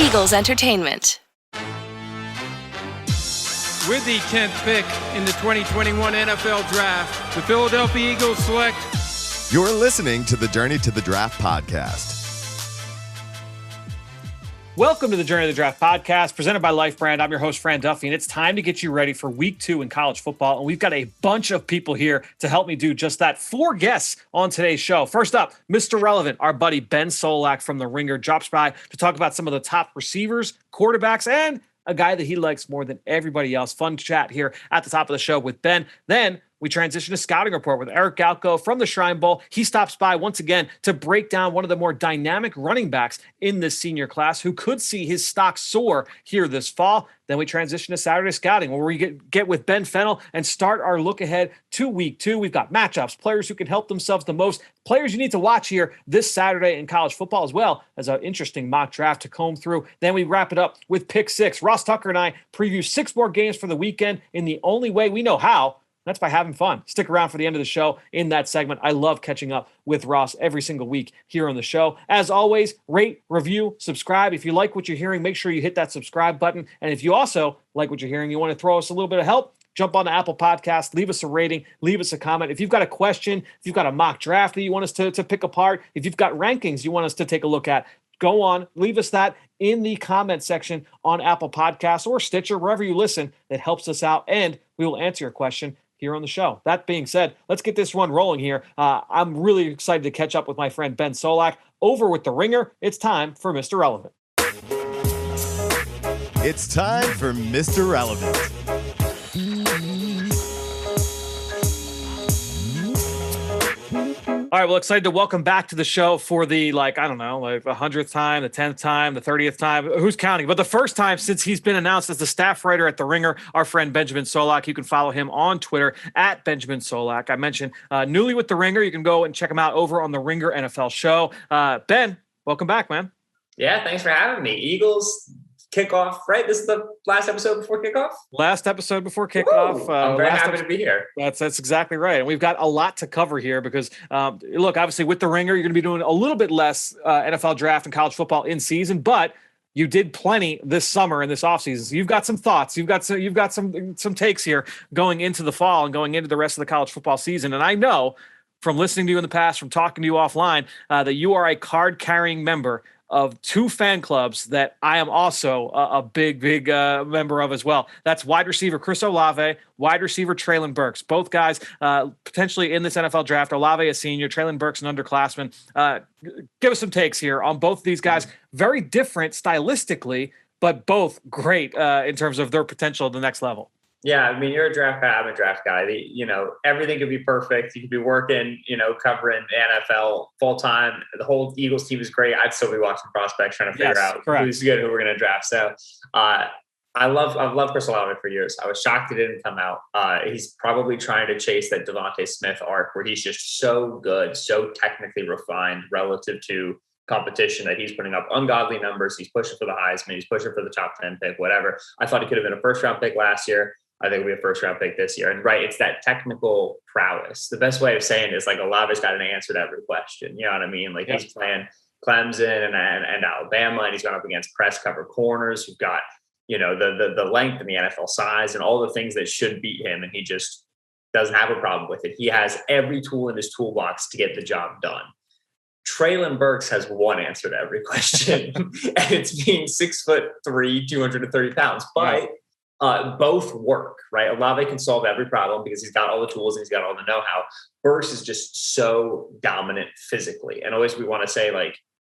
Eagles Entertainment. With the 10th pick in the 2021 NFL Draft, the Philadelphia Eagles select. You're listening to the Journey to the Draft podcast. Welcome to the Journey to the Draft podcast, presented by Life Brand. I'm your host, Fran Duffy, and it's time to get you ready for week 2 in college football. And we've got a bunch of people here to help me do just that. 4 guests on today's show. First up, Mr. Relevant, our buddy Ben Solak from The Ringer drops by to talk about some of the top receivers, quarterbacks, and a guy that he likes more than everybody else. Fun chat here at the top of the show with Ben. Then we transition to Scouting Report with Eric Galko from the Shrine Bowl. He stops by once again to break down one of the more dynamic running backs in this senior class who could see his stock soar here this fall. Then we transition to Saturday Scouting, where we get with Ben Fennell and start our look ahead to week 2. We've got matchups, players who can help themselves the most, players you need to watch here this Saturday in college football, as well as an interesting mock draft to comb through. Then we wrap it up with Pick 6. Ross Tucker and I preview 6 more games for the weekend in the only way we know how. That's by having fun. Stick around for the end of the show in that segment. I love catching up with Ross every single week here on the show. As always, rate, review, subscribe. If you like what you're hearing, make sure you hit that subscribe button. And if you also like what you're hearing, you want to throw us a little bit of help, jump on the Apple Podcast, leave us a rating, leave us a comment. If you've got a question, if you've got a mock draft that you want us to pick apart, if you've got rankings you want us to take a look at, go on, leave us that in the comment section on Apple Podcasts or Stitcher, wherever you listen. That helps us out, and we will answer your question here on the show. That being said, let's get this one rolling here. I'm really excited to catch up with my friend Ben Solak. Over with The Ringer, it's time for Mr. Relevant. It's time for Mr. Relevant. All right, well, excited to welcome back to the show for the, 100th time, the 10th time, the 30th time. Who's counting? But the first time since he's been announced as the staff writer at The Ringer, our friend Benjamin Solak. You can follow him on Twitter at Benjamin Solak. I mentioned newly with The Ringer. You can go and check him out over on The Ringer NFL show. Ben, welcome back, man. Yeah, thanks for having me. Eagles kickoff, right? This is the last episode before kickoff? Last episode before kickoff. I'm very happy to be here. That's exactly right. And we've got a lot to cover here because, look, obviously with The Ringer, you're going to be doing a little bit less NFL draft and college football in season, but you did plenty this summer and this offseason. So you've got some thoughts. You've got some takes here going into the fall and going into the rest of the college football season. And I know from listening to you in the past, from talking to you offline, that you are a card-carrying member of 2 fan clubs that I am also a big member of as well. That's wide receiver Chris Olavey, wide receiver Treylon Burks. Both guys potentially in this NFL draft. Olavey a senior, Treylon Burks an underclassman. Give us some takes here on both of these guys. Very different stylistically, but both great in terms of their potential at the next level. Yeah, I mean, you're a draft guy. I'm a draft guy. Everything could be perfect. You could be working, covering the NFL full time. The whole Eagles team is great. I'd still be watching prospects, trying to figure out who's good, who we're going to draft. So I've loved Chris Olave for years. I was shocked he didn't come out. He's probably trying to chase that Devontae Smith arc where he's just so good, so technically refined relative to competition that he's putting up ungodly numbers. He's pushing for the Heisman. He's pushing for the top 10 pick, whatever. I thought he could have been a first-round pick last year. I think it'll be a first-round pick this year. And right, it's that technical prowess. The best way of saying it is Olave's got an answer to every question. You know what I mean? He's playing Clemson and Alabama, and he's gone up against press cover corners who've got, the length and the NFL size and all the things that should beat him. And he just doesn't have a problem with it. He has every tool in his toolbox to get the job done. Treylon Burks has one answer to every question, and it's being 6'3", 230 pounds. But both work, right? Olave can solve every problem because he's got all the tools and he's got all the know-how. Burks is just so dominant physically. And always we want to say,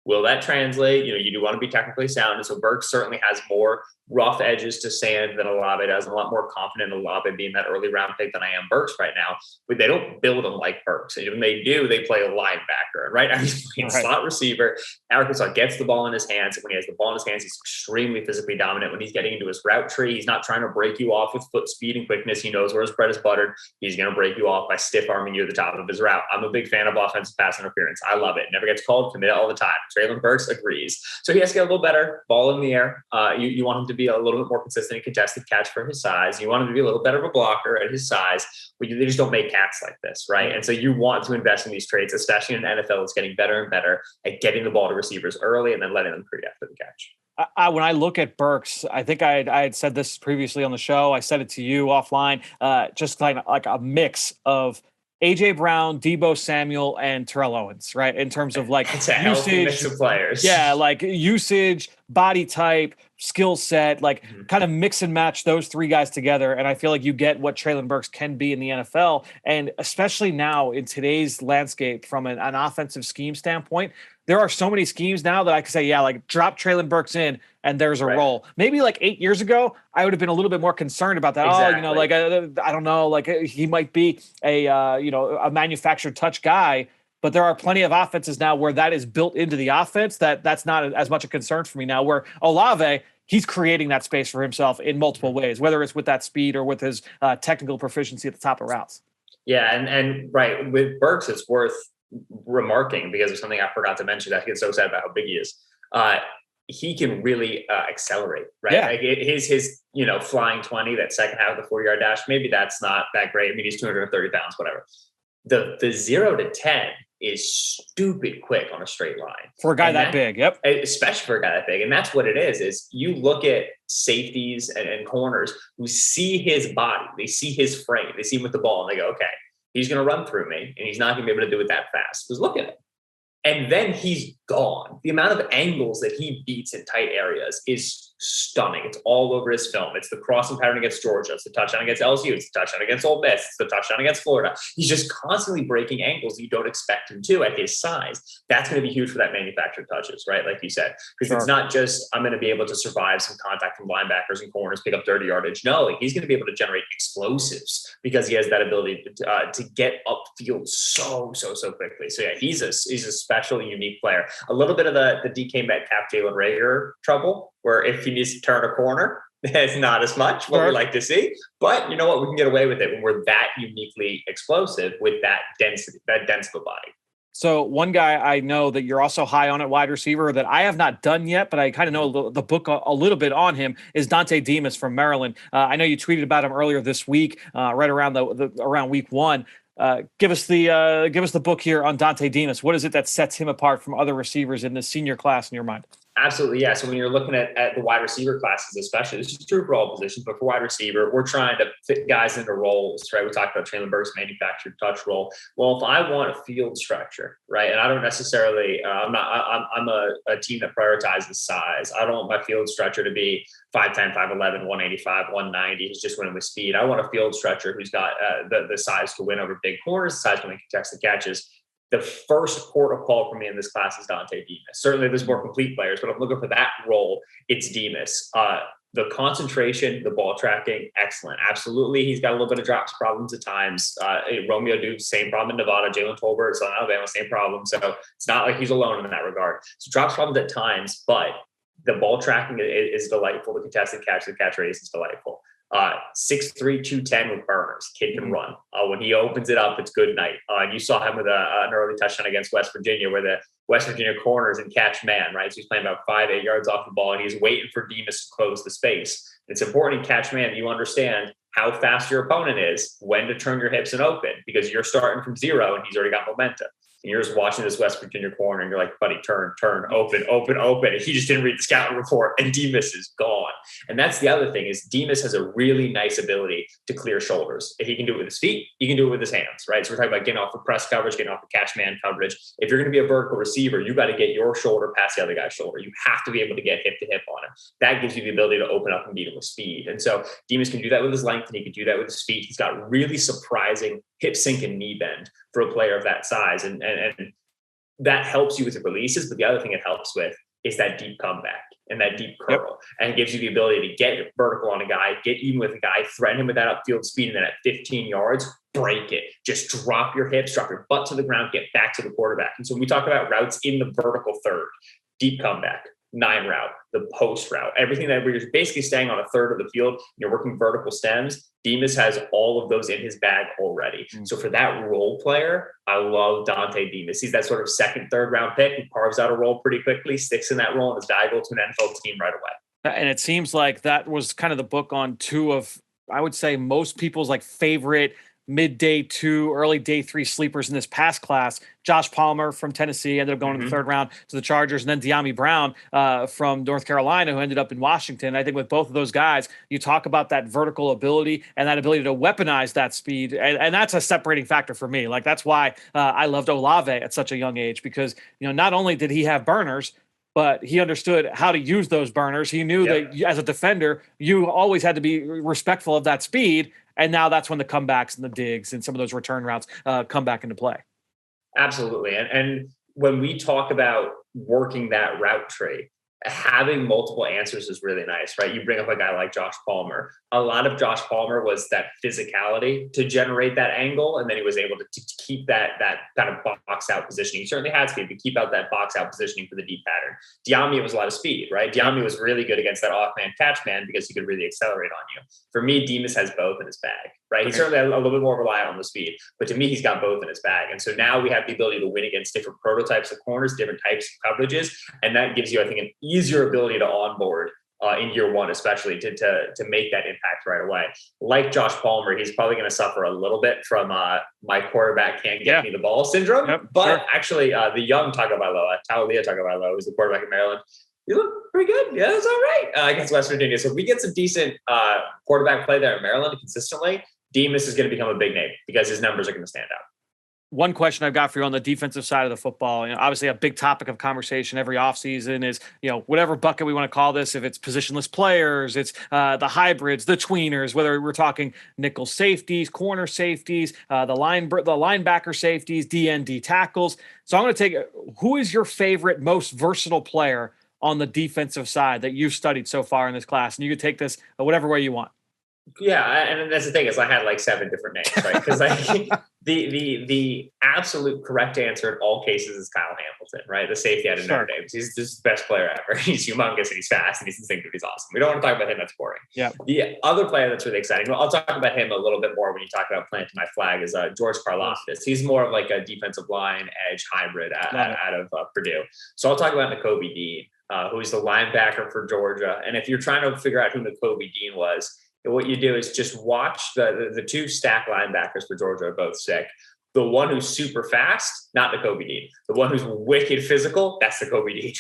will that translate? You do want to be technically sound. And so Burks certainly has more rough edges to sand than Olave does. I'm a lot more confident in Olave being that early round pick than I am Burks right now. But they don't build them like Burks. And when they do, they play a linebacker, right? He's playing slot receiver. Arkansas gets the ball in his hands. And when he has the ball in his hands, he's extremely physically dominant. When he's getting into his route tree, he's not trying to break you off with foot speed and quickness. He knows where his bread is buttered. He's going to break you off by stiff arming you at the top of his route. I'm a big fan of offensive pass interference. I love it. Never gets called, commit it all the time. Treylon Burks agrees. So he has to get a little better, ball in the air. You want him to be a little bit more consistent and contested catch for his size. You want him to be a little better of a blocker at his size, but they just don't make cats like this, right? And so you want to invest in these traits, especially in an NFL that's getting better and better at getting the ball to receivers early and then letting them create after the catch. When I look at Burks, I think I had said this previously on the show. I said it to you offline, just like a mix of AJ Brown, Deebo Samuel, and Terrell Owens, right? In terms of like it's a healthy mix of players. Yeah, like usage, body type, skill set, like kind of mix and match those three guys together. And I feel like you get what Treylon Burks can be in the NFL. And especially now in today's landscape from an offensive scheme standpoint, there are so many schemes now that I could say, yeah, like drop Treylon Burks in and there's a role. Maybe like 8 years ago, I would have been a little bit more concerned about that. Exactly. Oh, you know, like I don't know, like he might be a manufactured touch guy. But there are plenty of offenses now where that is built into the offense that's not as much a concern for me now. Where Olavey, he's creating that space for himself in multiple ways, whether it's with that speed or with his technical proficiency at the top of routes. Yeah, and right with Burks, it's worth remarking because of something I forgot to mention. I get so excited about how big he is. He can really accelerate, right? Yeah. Like his flying 20, that second half of the 4-yard dash. Maybe that's not that great. I mean, he's 230 pounds, whatever. The 0 to 10 is stupid quick on a straight line for a guy that big. Yep, especially for a guy that big. And that's what it is you look at safeties and corners who see his body, they see his frame, they see him with the ball, and they go, okay, he's going to run through me, and he's not going to be able to do it that fast. Because look at it. And then he's gone. The amount of angles that he beats in tight areas is stunning. It's all over his film. It's the crossing pattern against Georgia. It's the touchdown against LSU. It's the touchdown against Ole Miss. It's the touchdown against Florida. He's just constantly breaking angles you don't expect him to at his size. That's going to be huge for that manufactured touches, right? Like you said, because It's not just I'm going to be able to survive some contact from linebackers and corners, pick up dirty yardage. No, like he's going to be able to generate explosives because he has that ability to get upfield so quickly. So yeah, he's a special, unique player. A little bit of the DK Metcalf, Jalen Reagor trouble, where if he needs to turn a corner, it's not as much what we like to see. But you know what? We can get away with it when we're that uniquely explosive with that density, that dense of a body. So one guy I know that you're also high on at wide receiver that I have not done yet, but I kind of know the book a little bit on him is Dante Demas from Maryland. I know you tweeted about him earlier this week, right around around week 1. Give us the book here on Dante Demas. What is it that sets him apart from other receivers in the senior class in your mind? Absolutely, yeah. So when you're looking at the wide receiver classes, especially, this is true for all positions, but for wide receiver, we're trying to fit guys into roles, right? We talked about Treylon Burks' manufactured touch role. Well, if I want a field stretcher, right, and I don't necessarily, I'm a team that prioritizes size. I don't want my field stretcher to be 5'10", 5'11", 185, 190. He's just winning with speed. I want a field stretcher who's got the size to win over big corners, the size to make contested catches. The first port of call for me in this class is Dante Demas. Certainly there's more complete players, but I'm looking for that role. It's Demas. The concentration, the ball tracking, excellent. Absolutely. He's got a little bit of drops problems at times. Romeo Dukes, same problem in Nevada. Jalen Tolbert, so in Alabama, same problem. So it's not like he's alone in that regard. So drops problems at times, but the ball tracking is delightful. The contested catch, the catch radius is delightful. 6'3", 210 with burners. Kid can run. When he opens it up, it's good night. And you saw him with an early touchdown against West Virginia, where the West Virginia corners and catch man, right? So he's playing about 5-8 yards off the ball, and he's waiting for Demas to close the space. It's important in catch man you understand how fast your opponent is, when to turn your hips and open, because you're starting from 0 and he's already got momentum. And you're just watching this West Virginia corner and you're like, buddy, turn, open. And he just didn't read the scouting report and Demas is gone. And that's the other thing is Demas has a really nice ability to clear shoulders. If he can do it with his feet, he can do it with his hands, right? So we're talking about getting off the press coverage, getting off the catch man coverage. If you're going to be a vertical receiver, you got to get your shoulder past the other guy's shoulder. You have to be able to get hip to hip on him. That gives you the ability to open up and beat him with speed. And so Demas can do that with his length and he can do that with his feet. He's got really surprising hip sink and knee bend for a player of that size. And that helps you with the releases. But the other thing it helps with is that deep comeback and that deep curl. Yep. And it gives you the ability to get vertical on a guy, get even with a guy, threaten him with that upfield speed. And then at 15 yards, break it. Just drop your hips, drop your butt to the ground, get back to the quarterback. And so when we talk about routes in the vertical third, deep comeback, 9 route, the post route, everything that we're basically staying on a third of the field, you're working vertical stems. Demas has all of those in his bag already. So for that role player, I love Dante Demas. He's that sort of second, third round pick. He carves out a role pretty quickly, sticks in that role, and is valuable to an NFL team right away. And it seems like that was kind of the book on 2 of, I would say, most people's like favorite mid-day 2, early day 3 sleepers in this past class. Josh Palmer from Tennessee ended up going in the third round to the Chargers, and then De'Ami Brown from North Carolina, who ended up in Washington. I think with both of those guys, you talk about that vertical ability and that ability to weaponize that speed, and that's a separating factor for me. Like, that's why I loved Olavey at such a young age, because not only did he have burners, but he understood how to use those burners. He knew that as a defender, you always had to be respectful of that speed. And now that's when the comebacks and the digs and some of those return routes come back into play. Absolutely. And when we talk about working that route tree, having multiple answers is really nice, right? You bring up a guy like Josh Palmer. A lot of Josh Palmer was that physicality to generate that angle, and then he was able to keep that kind of box out positioning. He certainly had speed, but keep out that box out positioning for the deep pattern. De'Ami was a lot of speed, right? De'Ami was really good against that off-man catch man because he could really accelerate on you. For me, Demas has both in his bag, right? He's certainly a little bit more reliant on the speed, but to me, he's got both in his bag. And so now we have the ability to win against different prototypes of corners, different types of coverages, and that gives you, I think, an easier ability to onboard in year one, especially to make that impact right away. Like Josh Palmer, he's probably going to suffer a little bit from my quarterback can't get me the ball syndrome. But actually, the young Tagovailoa, who's the quarterback in Maryland, you look pretty good. Yeah, that's all right against West Virginia. So if we get some decent quarterback play there in Maryland consistently, Demas is going to become a big name because his numbers are going to stand out. One question I've got for you on the defensive side of the football, obviously a big topic of conversation every offseason is, whatever bucket we want to call this, if it's positionless players, it's the hybrids, the tweeners, whether we're talking nickel safeties, corner safeties, the linebacker safeties, DND tackles. So I'm going to take, who is your favorite, most versatile player on the defensive side that you've studied so far in this class? And you could take this whatever way you want. Yeah, and that's the thing is I had like 7 different names, right? Because the absolute correct answer in all cases is Kyle Hamilton, right? The safety out of Notre Dame. He's just the best player ever. He's humongous and he's fast and he's instinctive. He's awesome. We don't want to talk about him. That's boring. Yeah. The other player that's really exciting, well, I'll talk about him a little bit more when you talk about planting my flag, is George Carlaftis. He's more of like a defensive line edge hybrid out of Purdue. So I'll talk about Nakobe Dean, who's the linebacker for Georgia. And if you're trying to figure out who Nakobe Dean was, what you do is just watch the 2 stack linebackers for Georgia are both sick. The one who's super fast, not Nakobe Dean. The one who's wicked physical, that's Nakobe Dean.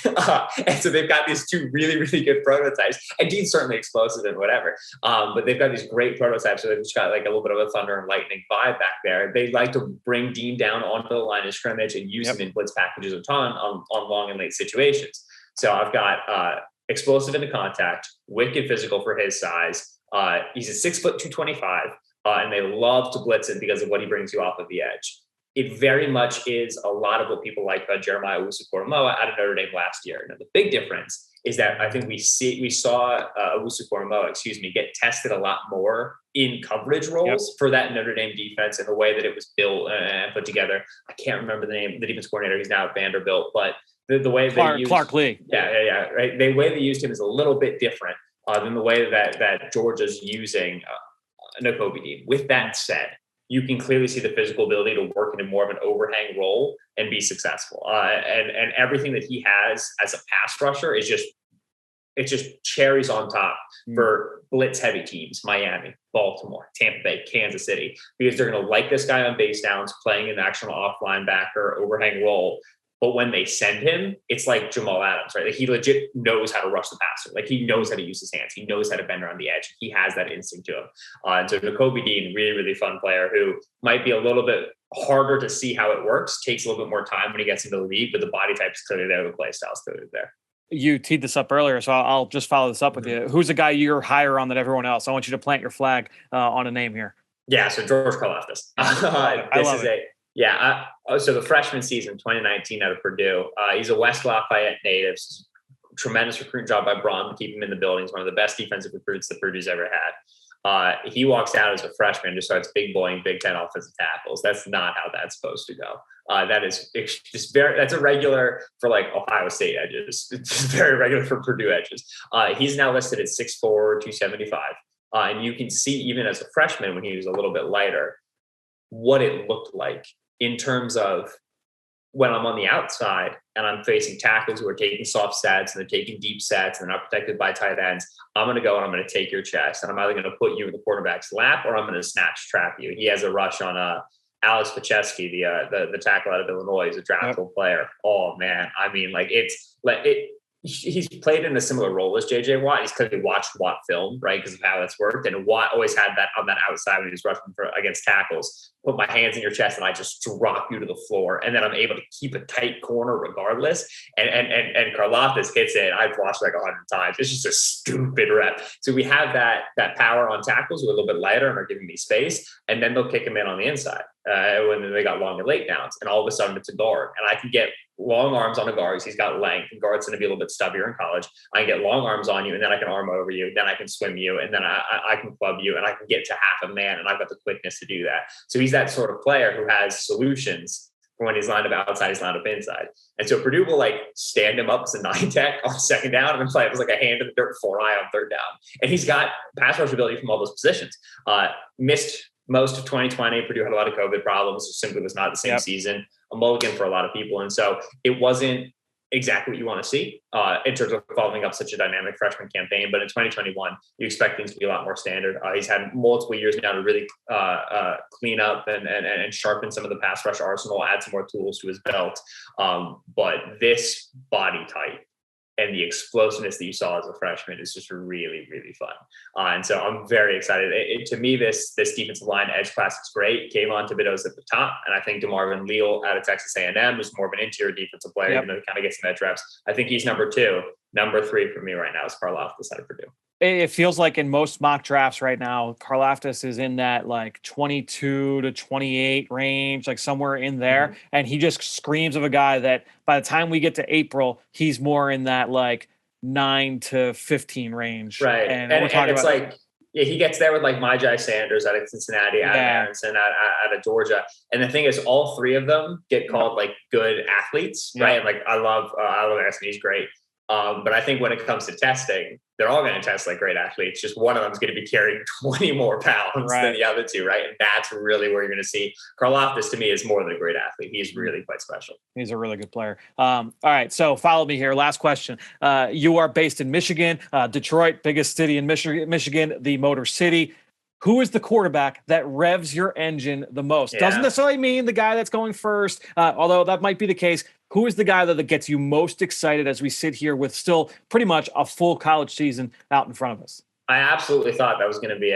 And so they've got these 2 really, really good prototypes. And Dean's certainly explosive and whatever. But they've got these great prototypes. So they've just got like a little bit of a thunder and lightning vibe back there. They like to bring Dean down onto the line of scrimmage and use him in blitz packages a ton on long and late situations. So I've got explosive into contact, wicked physical for his size. He's a 6 foot 225, and they love to blitz him because of what he brings you off of the edge. It very much is a lot of what people like Jeremiah Owusu-Koramoah out of Notre Dame last year. Now, the big difference is that I think we saw Owusu-Koramoah, get tested a lot more in coverage roles for that Notre Dame defense and the way that it was built and put together. I can't remember the name of the defense coordinator. He's now at Vanderbilt, but the way they used Clark Lee. Yeah, right. The way they used him is a little bit different than the way that Georgia's using Nakobe Dean. With that said, you can clearly see the physical ability to work into more of an overhang role and be successful. And everything that he has as a pass rusher is just cherries on top for blitz heavy teams, Miami, Baltimore, Tampa Bay, Kansas City, because they're going to like this guy on base downs, playing an actual off linebacker overhang role. But when they send him, it's like Jamal Adams, right? Like he legit knows how to rush the passer. Like he knows how to use his hands. He knows how to bend around the edge. He has that instinct to him. And so Nakobe Dean, really, really fun player who might be a little bit harder to see how it works, takes a little bit more time when he gets into the league, but the body type is clearly there, the play style is clearly there. You teed this up earlier, so I'll just follow this up with you. Who's the guy you're higher on than everyone else? I want you to plant your flag on a name here. Yeah, so George Karlaftis. So the freshman season, 2019 out of Purdue, he's a West Lafayette native. Tremendous recruiting job by Braun to keep him in the building. He's one of the best defensive recruits that Purdue's ever had. He walks out as a freshman and just starts big boying Big Ten offensive tackles. That's not how that's supposed to go. That's a regular for like Ohio State edges. It's just very regular for Purdue edges. He's now listed at 6'4", 275. And you can see even as a freshman when he was a little bit lighter, what it looked like in terms of when I'm on the outside, and I'm facing tackles who are taking soft sets and they're taking deep sets and they're not protected by tight ends, I'm going to go and I'm going to take your chest, and I'm either going to put you in the quarterback's lap or I'm going to snatch trap you. He has a rush on Alex Pacheski, the tackle out of Illinois. He's a draftable player. Oh man, I mean, like he's played in a similar role as JJ Watt. He's clearly watched Watt film, right, because of how that's worked. And Watt always had that on that outside when he was rushing against tackles. Put my hands in your chest and I just drop you to the floor, and then I'm able to keep a tight corner regardless. And Carlaftis hits it. I've watched like 100 times. It's just a stupid rep. So we have that power on tackles who are a little bit lighter and are giving me space, and then they'll kick him in on the inside when they got long and late downs, and all of a sudden it's a guard, and I can get long arms on a guard. He's got length, and guard's going to be a little bit stubbier in college. I can get long arms on you, and then I can arm over you, then I can swim you, and then I can club you, and I can get to half a man, and I've got the quickness to do that. So he's that sort of player who has solutions for when he's lined up outside, he's lined up inside. And so Purdue will like stand him up as a 9-tech on second down and then play it was like a hand in the dirt 4-eye on third down. And he's got pass rush ability from all those positions. Missed most of 2020. Purdue had a lot of COVID problems. It simply was not the same season. A mulligan for a lot of people. And so it wasn't exactly what you want to see in terms of following up such a dynamic freshman campaign. But in 2021, you expect things to be a lot more standard. He's had multiple years now to really clean up and sharpen some of the pass rush arsenal, add some more tools to his belt. But this body type and the explosiveness that you saw as a freshman is just really, really fun. And so I'm very excited. To me, this defensive line edge class is great. Kayvon Thibodeau's at the top. And I think DeMarvin Leal out of Texas A&M is more of an interior defensive player, even though he kind of gets some edge reps. I think he's number 2. Number 3 for me right now is Carlaftis out of Purdue. It feels like in most mock drafts right now, Carlaftis is in that like 22 to 28 range, like somewhere in there. Mm-hmm. And he just screams of a guy that by the time we get to April, he's more in that like 9 to 15 range. Right. And we're talking about like, yeah, he gets there with like Myjai Sanders out of Cincinnati, out of Aronson, out of Georgia. And the thing is, all 3 of them get called like good athletes, right? And like I love Aronson, he's great. But I think when it comes to testing, they're all going to test like great athletes. Just one of them is going to be carrying 20 more pounds than the other 2, right? And that's really where you're going to see Carlaftis. To me, is more than a great athlete. He's really quite special. He's a really good player. All right, so follow me here. Last question. You are based in Michigan, Detroit, biggest city in Michigan, the Motor City. Who is the quarterback that revs your engine the most? Doesn't necessarily mean the guy that's going first, although that might be the case. Who is the guy that gets you most excited as we sit here with still pretty much a full college season out in front of us? I absolutely thought that was going to be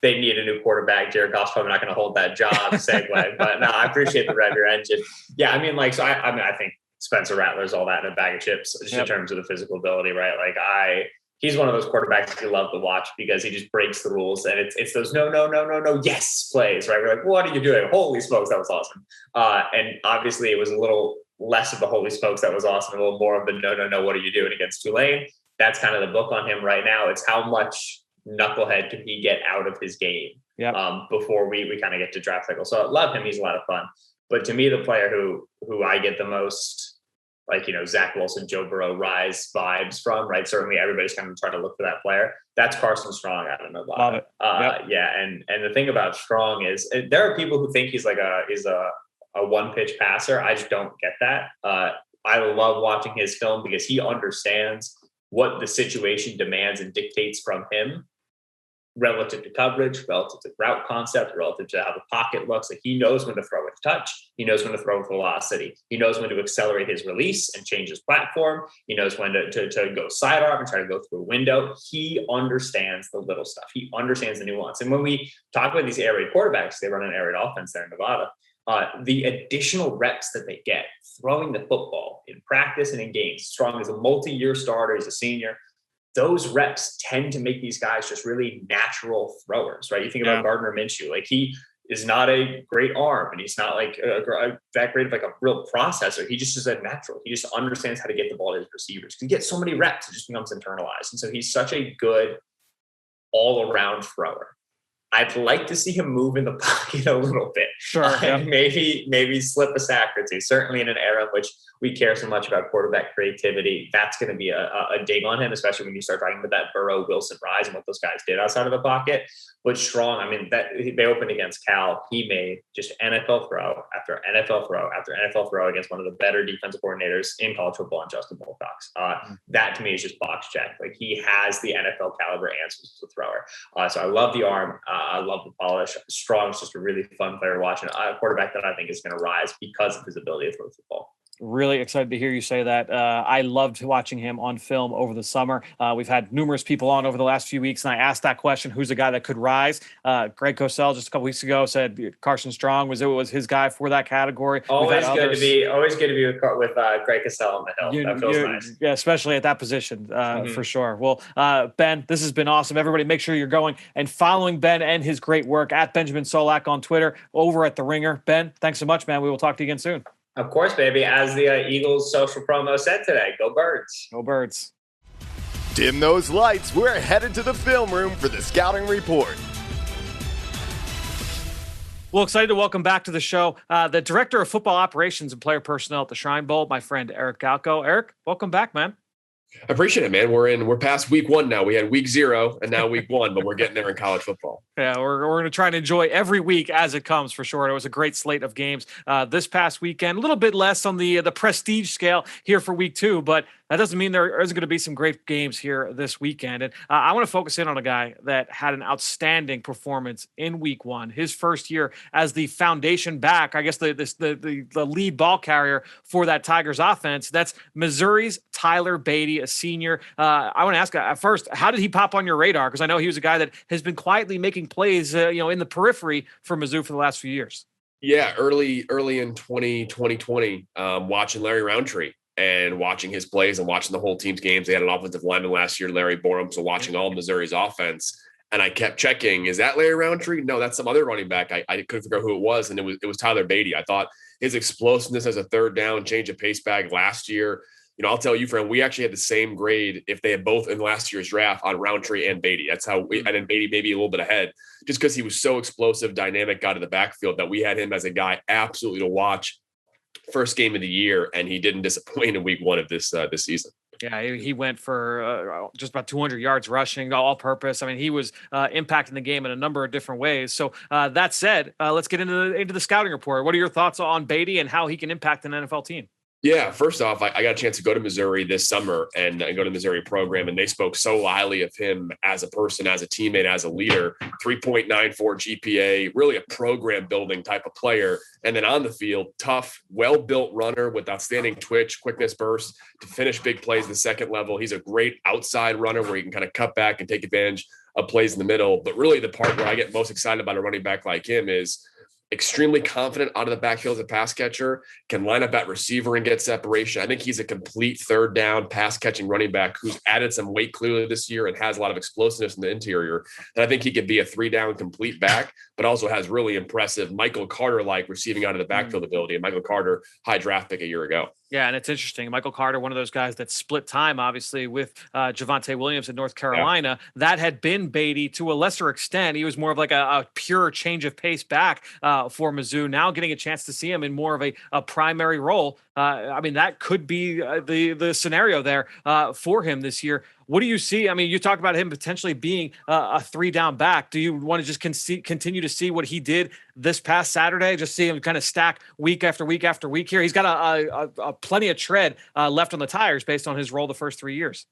they need a new quarterback. Derrick Goff's probably not going to hold that job segue, but no, I appreciate the rev your engine. Yeah, I mean, like, so I think Spencer Rattler's all that in a bag of chips just in terms of the physical ability, right? Like he's one of those quarterbacks you love to watch because he just breaks the rules, and it's those no, yes plays, right? We're like, what are you doing? Holy smokes, that was awesome. And obviously it was a little less of the holy smokes that was awesome, a little more of the no, what are you doing against Tulane? That's kind of the book on him right now. It's how much knucklehead can he get out of his game before we kind of get to draft cycle. So I love him. He's a lot of fun. But to me, the player who I get the most, like, Zach Wilson, Joe Burrow, Rise vibes from, right? Certainly everybody's kind of trying to look for that player. That's Carson Strong out of Nevada. Love it. Yeah. And the thing about Strong is there are people who think he's like a one pitch passer. I just don't get that. I love watching his film because he understands what the situation demands and dictates from him relative to coverage, relative to route concept, relative to how the pocket looks. Like, he knows when to throw with touch. He knows when to throw with velocity. He knows when to accelerate his release and change his platform. He knows when to go sidearm and try to go through a window. He understands the little stuff. He understands the nuance. And when we talk about these air raid quarterbacks, they run an air raid offense there in Nevada. The additional reps that they get throwing the football in practice and in games. Strong is a multi-year starter. He's a senior. Those reps tend to make these guys just really natural throwers, right? You think about Gardner Minshew, like, he is not a great arm and he's not like that great of like a real processor. He just is a natural. He just understands how to get the ball to his receivers. He gets so many reps, it just becomes internalized. And so he's such a good all-around thrower. I'd like to see him move in the pocket a little bit. Sure. Maybe slip a sack or two. Certainly in an era in which we care so much about quarterback creativity, that's going to be a dig on him, especially when you start talking about that Burrow-Wilson rise and what those guys did outside of the pocket. But Strong, I mean, that they opened against Cal. He made just NFL throw after NFL throw after NFL throw against one of the better defensive coordinators in college football, and Justin Wilcox. That to me is just box check. Like, he has the NFL caliber answers as a thrower. So I love the arm. I love the polish. Strong's just a really fun player to watch, and a quarterback that I think is going to rise because of his ability to throw the football. Really excited to hear you say that. I loved watching him on film over the summer. We've had numerous people on over the last few weeks, and I asked that question, who's a guy that could rise? Greg Cosell just a couple weeks ago said Carson Strong was his guy for that category. Always good to be with Greg Cosell on the hill. That feels nice. Yeah, especially at that position, for sure. Well, Ben, this has been awesome. Everybody make sure you're going and following Ben and his great work at Benjamin Solak on Twitter, over at The Ringer. Ben, thanks so much, man. We will talk to you again soon. Of course, baby. As the Eagles social promo said today, go Birds. Go Birds. Dim those lights. We're headed to the film room for the scouting report. Well, excited to welcome back to the show the Director of Football Operations and Player Personnel at the Shrine Bowl, my friend Eric Galko. Eric, welcome back, man. I appreciate it, man. We're past week 1 now. We had week 0 and now week 1, but we're getting there in college football. Yeah, we're going to try and enjoy every week as it comes, for sure. It was a great slate of games this past weekend. A little bit less on the prestige scale here for week 2, but that doesn't mean there isn't going to be some great games here this weekend. And I want to focus in on a guy that had an outstanding performance in week 1, his first year as the foundation back, I guess the lead ball carrier for that Tigers offense. That's Missouri's Tyler Beatty, a senior. I want to ask first, how did he pop on your radar? Because I know he was a guy that has been quietly making plays, in the periphery for Mizzou for the last few years. Yeah, early in 2020, watching Larry Roundtree and watching his plays and watching the whole team's games. They had an offensive lineman last year, Larry Borum, so watching all Missouri's offense. And I kept checking, is that Larry Roundtree? No, that's some other running back. I couldn't figure out who it was, and it was Tyler Beatty. I thought his explosiveness as a third down, change of pace bag last year. I'll tell you, friend, we actually had the same grade if they had both in last year's draft on Roundtree and Beatty. That's how and then Beatty maybe a little bit ahead, just because he was so explosive, dynamic, got to the backfield, that we had him as a guy absolutely to watch. First game of the year, and he didn't disappoint in week 1 of this season. Yeah, he went for just about 200 yards rushing, all purpose. I mean, he was impacting the game in a number of different ways. So that said, let's get into the scouting report. What are your thoughts on Beatty and how he can impact an NFL team? Yeah, first off, I got a chance to go to Missouri this summer and go to the Missouri program, and they spoke so highly of him as a person, as a teammate, as a leader. 3.94 GPA, really a program building type of player. And then on the field, tough, well-built runner with outstanding twitch, quickness, burst to finish big plays at the second level. He's a great outside runner where he can kind of cut back and take advantage of plays in the middle. But really the part where I get most excited about a running back like him is extremely confident out of the backfield as a pass catcher, can line up at receiver and get separation. I think he's a complete third down pass catching running back who's added some weight clearly this year and has a lot of explosiveness in the interior. And I think he could be a 3-down complete back, but also has really impressive Michael Carter-like receiving out of the backfield ability. And Michael Carter, high draft pick a year ago. Yeah, and it's interesting. Michael Carter, one of those guys that split time, obviously, with Javonte Williams in North Carolina. Yeah. That had been Beatty to a lesser extent. He was more of like a pure change of pace back for Mizzou. Now getting a chance to see him in more of a primary role. I mean, that could be the scenario there for him this year. What do you see? I mean, you talk about him potentially being a 3-down back. Do you want to just continue to see what he did this past Saturday? Just see him kind of stack week after week after week here. He's got a plenty of tread left on the tires based on his role the first 3 years.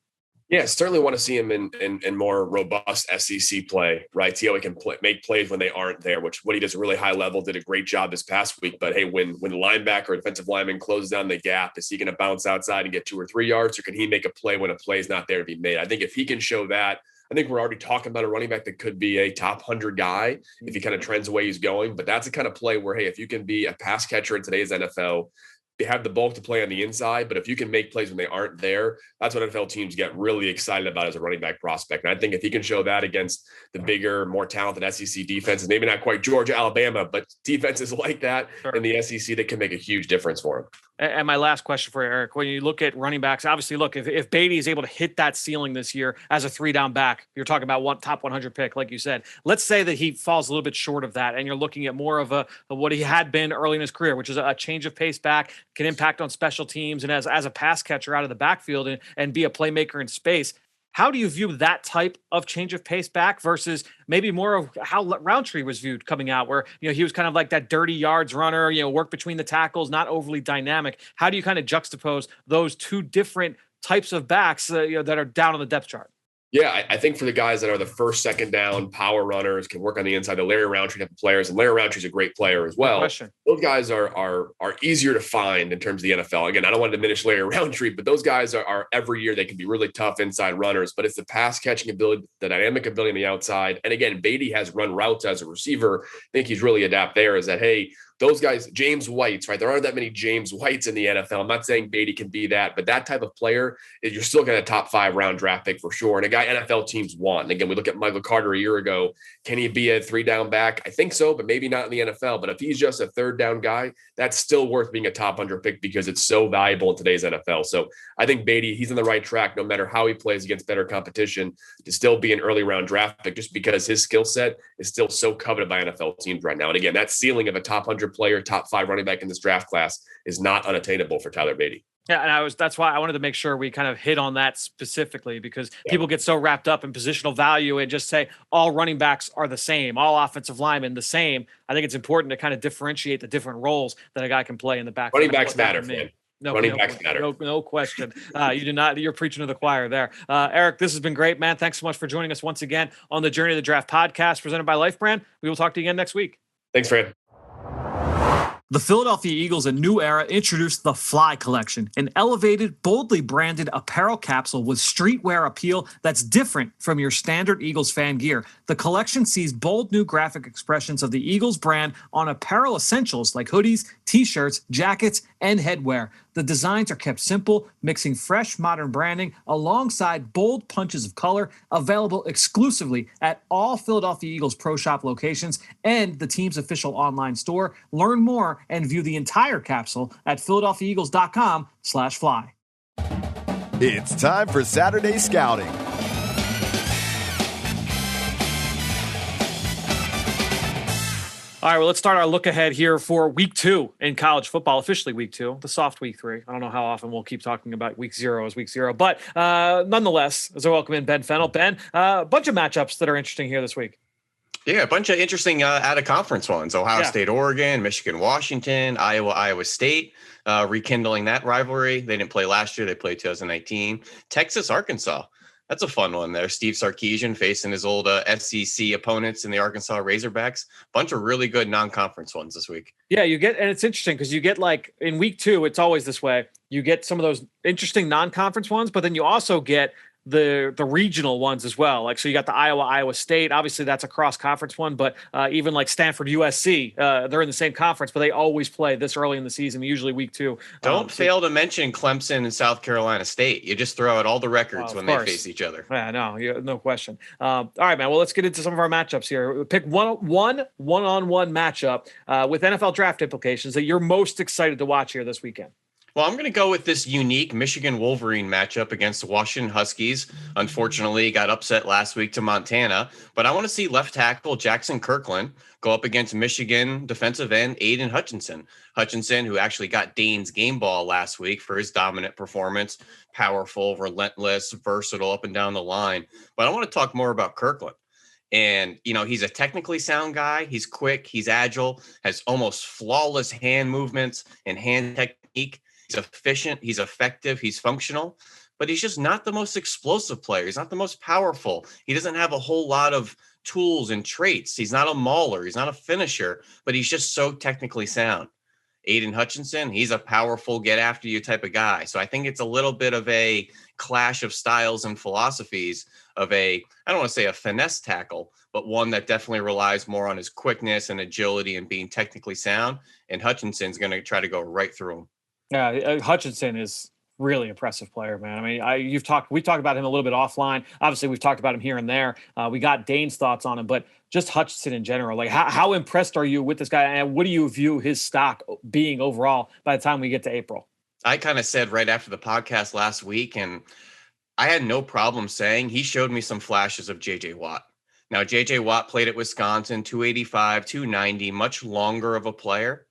Yeah, certainly want to see him in more robust SEC play, right? See how he can make plays when they aren't there, which what he does at a really high level, did a great job this past week. But hey, when the linebacker or defensive lineman closes down the gap, is he going to bounce outside and get 2 or 3 yards, or can he make a play when a play is not there to be made? I think if he can show that, I think we're already talking about a running back that could be a top 100 guy if he kind of trends the way he's going. But that's the kind of play where, hey, if you can be a pass catcher in today's NFL, they have the bulk to play on the inside, but if you can make plays when they aren't there, that's what NFL teams get really excited about as a running back prospect. And I think if he can show that against the bigger, more talented SEC defenses, maybe not quite Georgia, Alabama, but defenses like that in the SEC, that can make a huge difference for him. And my last question for Eric, when you look at running backs, obviously, look, if Beatty is able to hit that ceiling this year as a 3-down back, you're talking about top 100 pick, like you said. Let's say that he falls a little bit short of that, and you're looking at more of what he had been early in his career, which is a change of pace back, can impact on special teams, and as a pass catcher out of the backfield and be a playmaker in space. How do you view that type of change of pace back versus maybe more of how Roundtree was viewed coming out, where he was kind of like that dirty yards runner, work between the tackles, not overly dynamic? How do you kind of juxtapose those two different types of backs that are down on the depth chart? Yeah, I think for the guys that are the first, second down power runners, can work on the inside, the Larry Roundtree type of players, and Larry Roundtree's a great player as well. Those guys are easier to find in terms of the NFL. Again, I don't want to diminish Larry Roundtree, but those guys are every year they can be really tough inside runners. But it's the pass catching ability, the dynamic ability on the outside. And again, Beatty has run routes as a receiver. I think he's really adapt there. Is that, hey, those guys, James Whites, right? There aren't that many James Whites in the NFL. I'm not saying Beatty can be that, but that type of player, you're still going to top 5 round draft pick for sure. And a guy NFL teams want. And again, we look at Michael Carter a year ago. Can he be a 3-down back? I think so, but maybe not in the NFL. But if he's just a 3rd-down guy, that's still worth being a top 100 pick because it's so valuable in today's NFL. So I think Beatty, he's on the right track, no matter how he plays against better competition, to still be an early round draft pick, just because his skill set is still so coveted by NFL teams right now. And again, that ceiling of a top 100 player, top 5 running back in this draft class is not unattainable for Tyler Beatty. Yeah, and that's why I wanted to make sure we kind of hit on that specifically, because people get so wrapped up in positional value and just say all running backs are the same, all offensive linemen the same. I think it's important to kind of differentiate the different roles that a guy can play in the back. Running backs matter, man. Running backs matter. No question. You do not. You're preaching to the choir there. Eric, this has been great, man. Thanks so much for joining us once again on the Journey of the Draft podcast presented by Life Brand. We will talk to you again next week. Thanks, Fran. The Philadelphia Eagles, a new era, introduced the Fly Collection, an elevated, boldly branded apparel capsule with streetwear appeal that's different from your standard Eagles fan gear. The collection sees bold new graphic expressions of the Eagles brand on apparel essentials like hoodies, t-shirts, jackets, and headwear. The designs are kept simple, mixing fresh, modern branding alongside bold punches of color, available exclusively at all Philadelphia Eagles Pro Shop locations and the team's official online store. Learn more and view the entire capsule at philadelphiaeagles.com/fly. It's time for Saturday Scouting. All right, well, let's start our look ahead here for week 2 in college football, officially week 2, the soft week 3. I don't know how often we'll keep talking about week 0 as week 0, but nonetheless, as I welcome in Ben Fennell. Ben, a bunch of matchups that are interesting here this week. Yeah, a bunch of interesting out-of-conference ones. Ohio State, Oregon, Michigan, Washington, Iowa, Iowa State, rekindling that rivalry. They didn't play last year. They played 2019. Texas, Arkansas. That's a fun one there. Steve Sarkisian facing his old SEC opponents in the Arkansas Razorbacks. Bunch of really good non-conference ones this week. Yeah, you get, and it's interesting because you get, like, in week 2, it's always this way. You get some of those interesting non-conference ones, but then you also get the regional ones as well. Like, so you got the Iowa State, obviously that's a cross conference one, but even like Stanford USC, they're in the same conference, but they always play this early in the season, usually week 2. Don't fail to mention Clemson and South Carolina State. You just throw out all the records when they face each other. Yeah, no question. All right, man. Well, let's get into some of our matchups here. Pick one-on-one matchup with NFL draft implications that you're most excited to watch here this weekend. Well, I'm going to go with this unique Michigan Wolverine matchup against the Washington Huskies. Unfortunately, got upset last week to Montana, but I want to see left tackle Jackson Kirkland go up against Michigan defensive end Aiden Hutchinson. Hutchinson, who actually got Dane's game ball last week for his dominant performance, powerful, relentless, versatile up and down the line. But I want to talk more about Kirkland. And, he's a technically sound guy. He's quick. He's agile, has almost flawless hand movements and hand technique. He's efficient, he's effective, he's functional, but he's just not the most explosive player. He's not the most powerful. He doesn't have a whole lot of tools and traits. He's not a mauler. He's not a finisher, but he's just so technically sound. Aiden Hutchinson, he's a powerful, get after you type of guy. So I think it's a little bit of a clash of styles and philosophies of I don't want to say a finesse tackle, but one that definitely relies more on his quickness and agility and being technically sound. And Hutchinson's going to try to go right through him. Yeah, Hutchinson is Really impressive player, man. I mean, we talked about him a little bit offline. Obviously, we've talked about him here and there. We got Dane's thoughts on him, but just Hutchinson in general. Like, how impressed are you with this guy, and what do you view his stock being overall by the time we get to April? I kind of said right after the podcast last week, and I had no problem saying he showed me some flashes of J.J. Watt. Now, J.J. Watt played at Wisconsin, 285, 290, much longer of a player.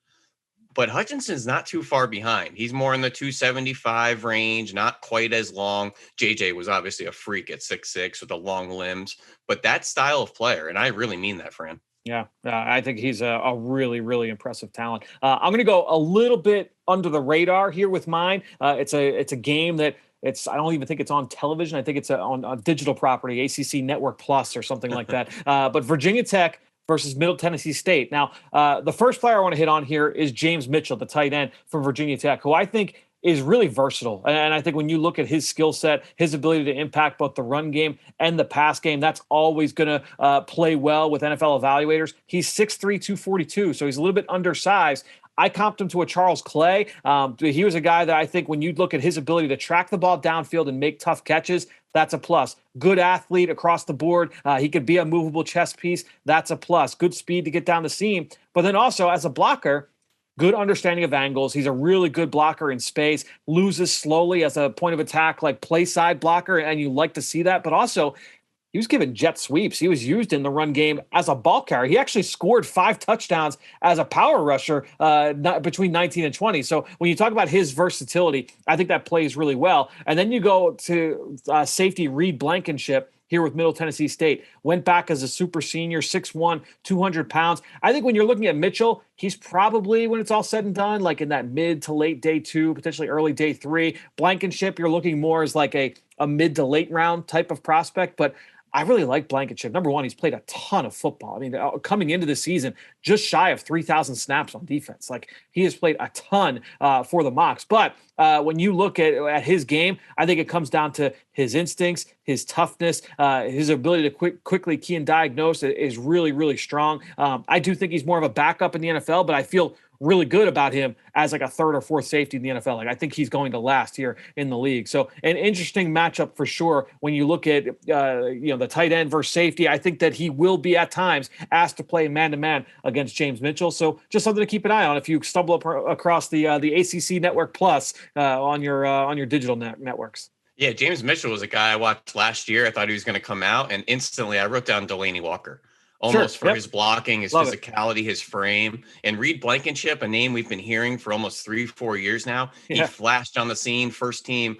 But Hutchinson's not too far behind. He's more in the 275 range, not quite as long. JJ was obviously a freak at 6'6" with the long limbs, but that style of player, and I really mean that, Fran. Yeah, I think he's a really, really impressive talent. I'm going to go a little bit under the radar here with mine. It's a game that I don't even think it's on television. I think it's on a digital property, ACC Network Plus or something like that. But Virginia Tech versus Middle Tennessee State. Now, the first player I want to hit on here is James Mitchell, the tight end from Virginia Tech, who I think is really versatile. And I think when you look at his skill set, his ability to impact both the run game and the pass game, that's always going to play well with NFL evaluators. He's 6'3", 242, so he's a little bit undersized. I comped him to a Charles Clay. He was a guy that I think when you look at his ability to track the ball downfield and make tough catches, that's a plus. Good athlete across the board. He could be a movable chess piece. That's a plus. Good speed to get down the seam. But then also as a blocker, good understanding of angles. He's a really good blocker in space, loses slowly as a point of attack, like play side blocker, and you like to see that. But also, he was given jet sweeps. He was used in the run game as a ball carrier. He actually scored 5 touchdowns as a power rusher between 19 and 20. So when you talk about his versatility, I think that plays really well. And then you go to safety Reed Blankenship here with Middle Tennessee State. Went back as a super senior, 6'1", 200 pounds. I think when you're looking at Mitchell, he's probably, when it's all said and done, like in that mid to late day 2, potentially early day 3. Blankenship, you're looking more as like a mid to late round type of prospect. But I really like Blankenship. Number one, he's played a ton of football. I mean, coming into the season, just shy of 3,000 snaps on defense. Like, he has played a ton for the Mocs. But when you look at his game, I think it comes down to his instincts, his toughness, his ability to quickly key and diagnose is really, really strong. I do think he's more of a backup in the NFL, but I feel really good about him as like a third or fourth safety in the NFL. Like, I think he's going to last here in the league. So an interesting matchup for sure. When you look at, the tight end versus safety, I think that he will be at times asked to play man-to-man against James Mitchell. So just something to keep an eye on if you stumble across the ACC Network Plus on your digital networks. Yeah, James Mitchell was a guy I watched last year. I thought he was going to come out, and instantly I wrote down Delaney Walker. Almost for his blocking, his physicality, his frame. And Reed Blankenship, a name we've been hearing for almost 3-4 years now. Yeah. He flashed on the scene, first team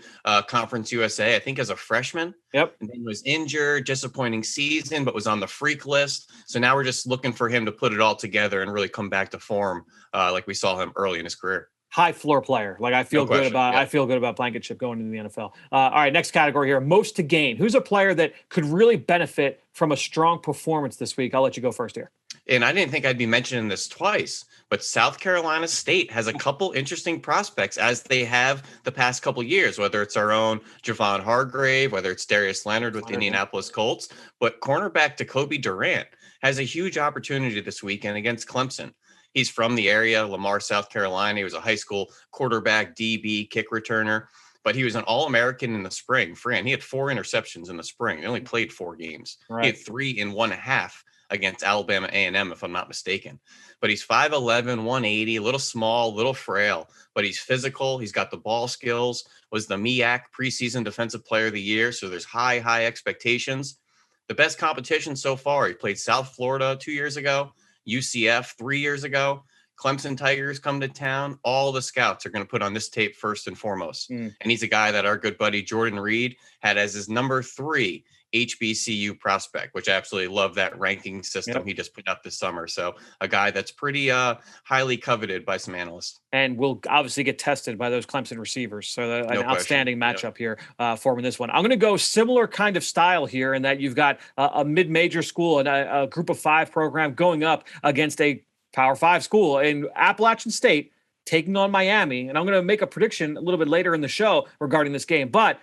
Conference USA, I think as a freshman. Yep. And then was injured, disappointing season, but was on the freak list. So now we're just looking for him to put it all together and really come back to form like we saw him early in his career. High floor player. Like, I feel good about Blankenship going into the NFL. All right, next category here, most to gain. Who's a player that could really benefit from a strong performance this week? I'll let you go first here. And I didn't think I'd be mentioning this twice, but South Carolina State has a couple interesting prospects, as they have the past couple years, whether it's our own Javon Hargrave, whether it's Darius Leonard with the Indianapolis Colts, but cornerback Jacoby Durant has a huge opportunity this weekend against Clemson. He's from the area, Lamar, South Carolina. He was a high school quarterback, DB, kick returner, but he was an All-American in the spring. Fran, he had 4 interceptions in the spring. He only played 4 games. Right. He had 3 in 1.5 against Alabama A&M, if I'm not mistaken. But he's 5'11", 180, a little small, a little frail, but he's physical. He's got the ball skills, was the MEAC preseason defensive player of the year. So there's high expectations. The best competition so far, he played South Florida 2 years ago, UCF 3 years ago. Clemson Tigers come to town. All the scouts are going to put on this tape first and foremost. And he's a guy that our good buddy Jordan Reed had as his number 3 HBCU prospect, which I absolutely love that ranking system he just put out this summer. So a guy that's pretty highly coveted by some analysts. And will obviously get tested by those Clemson receivers. So an outstanding matchup here for this one. I'm going to go similar kind of style here in that you've got a mid-major school and a group of 5 program going up against a Power 5 school in Appalachian State taking on Miami. And I'm going to make a prediction a little bit later in the show regarding this game. But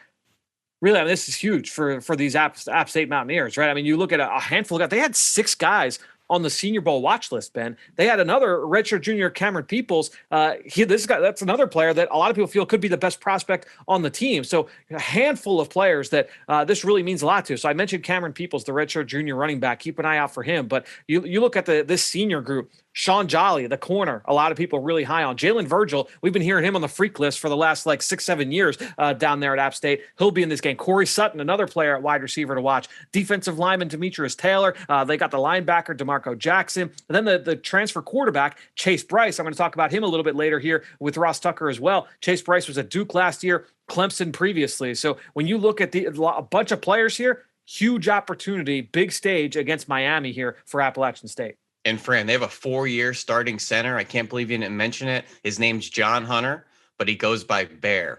really, I mean, this is huge for these App State Mountaineers, right? I mean, you look at a handful of guys. They had 6 guys on the Senior Bowl watch list, Ben. They had another redshirt junior, Cameron Peoples. That's another player that a lot of people feel could be the best prospect on the team. So a handful of players that this really means a lot to. So I mentioned Cameron Peoples, the redshirt junior running back. Keep an eye out for him. But you look at this senior group. Sean Jolly, the corner, a lot of people really high on. Jalen Virgil, we've been hearing him on the freak list for the last 6-7 years down there at App State. He'll be in this game. Corey Sutton, another player at wide receiver to watch. Defensive lineman Demetrius Taylor. They got the linebacker DeMarco Jackson. And then the transfer quarterback, Chase Bryce. I'm going to talk about him a little bit later here with Ross Tucker as well. Chase Bryce was at Duke last year, Clemson previously. So when you look at a bunch of players here, huge opportunity, big stage against Miami here for Appalachian State. And Fran, they have a 4-year starting center. I can't believe you didn't mention it. His name's John Hunter, but he goes by Bear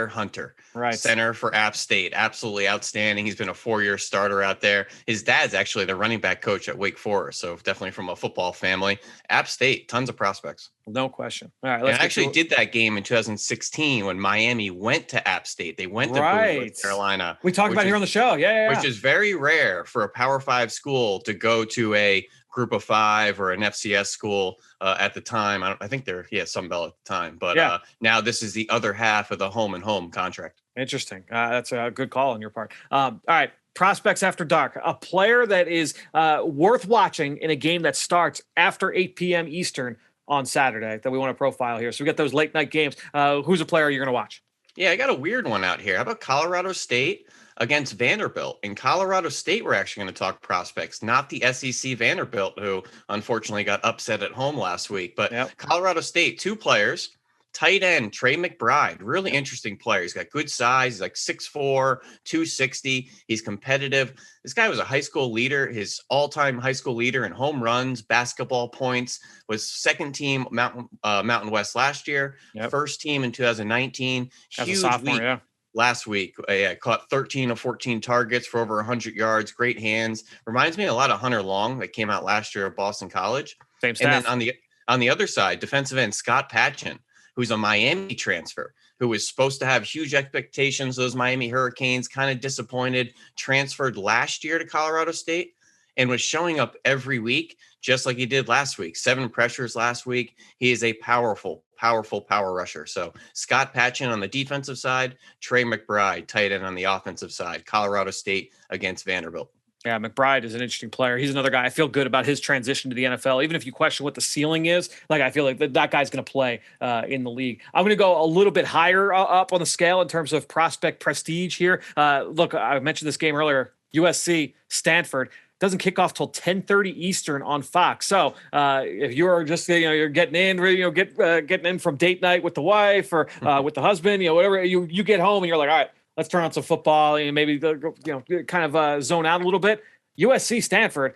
Hunter. Right. Center for App State. Absolutely outstanding. He's been a 4-year starter out there. His dad's actually the running back coach at Wake Forest. So definitely from a football family. App State, tons of prospects. No question. All right. Let's actually did that game in 2016 when Miami went to App State. They went to North Carolina. We talked about it here on the show. Yeah. Which is very rare for a Power 5 school to go to a Group of 5 or an FCS school at the time. I think they're Sun Belt at the time, but now this is the other half of the home and home contract. Interesting. That's a good call on your part. All right. Prospects after dark, a player that is worth watching in a game that starts after 8 p.m. Eastern on Saturday that we want to profile here. So we got those late night games. Who's a player you're going to watch? Yeah, I got a weird one out here. How about Colorado State against Vanderbilt? In Colorado State, we're actually going to talk prospects, not the SEC Vanderbilt, who unfortunately got upset at home last week. But Colorado State, 2 players. Tight end, Trey McBride, really interesting player. He's got good size. He's like 6'4", 260. He's competitive. This guy was a high school leader. His all-time high school leader in home runs, basketball points, was second team Mountain West last year, first team in 2019. As huge a sophomore, week. Last week, caught 13 of 14 targets for over 100 yards. Great hands. Reminds me a lot of Hunter Long that came out last year at Boston College. Same staff. And then on the other side, defensive end Scott Patchen, who's a Miami transfer, who was supposed to have huge expectations. Those Miami Hurricanes kind of disappointed, transferred last year to Colorado State and was showing up every week, just like he did last week. 7 pressures last week. He is a powerful power rusher. So Scott Patchen on the defensive side, Trey McBride, tight end on the offensive side, Colorado State against Vanderbilt. Yeah, McBride is an interesting player. He's another guy. I feel good about his transition to the NFL. Even if you question what the ceiling is, I feel like that guy's going to play in the league. I'm going to go a little bit higher up on the scale in terms of prospect prestige here. Look, I mentioned this game earlier. USC, Stanford. Doesn't kick off till 10:30 Eastern on Fox. So if you're just you're getting in, getting in from date night with the wife or with the husband, whatever, you get home and you're like, all right, let's turn on some football and maybe kind of zone out a little bit. USC, Stanford.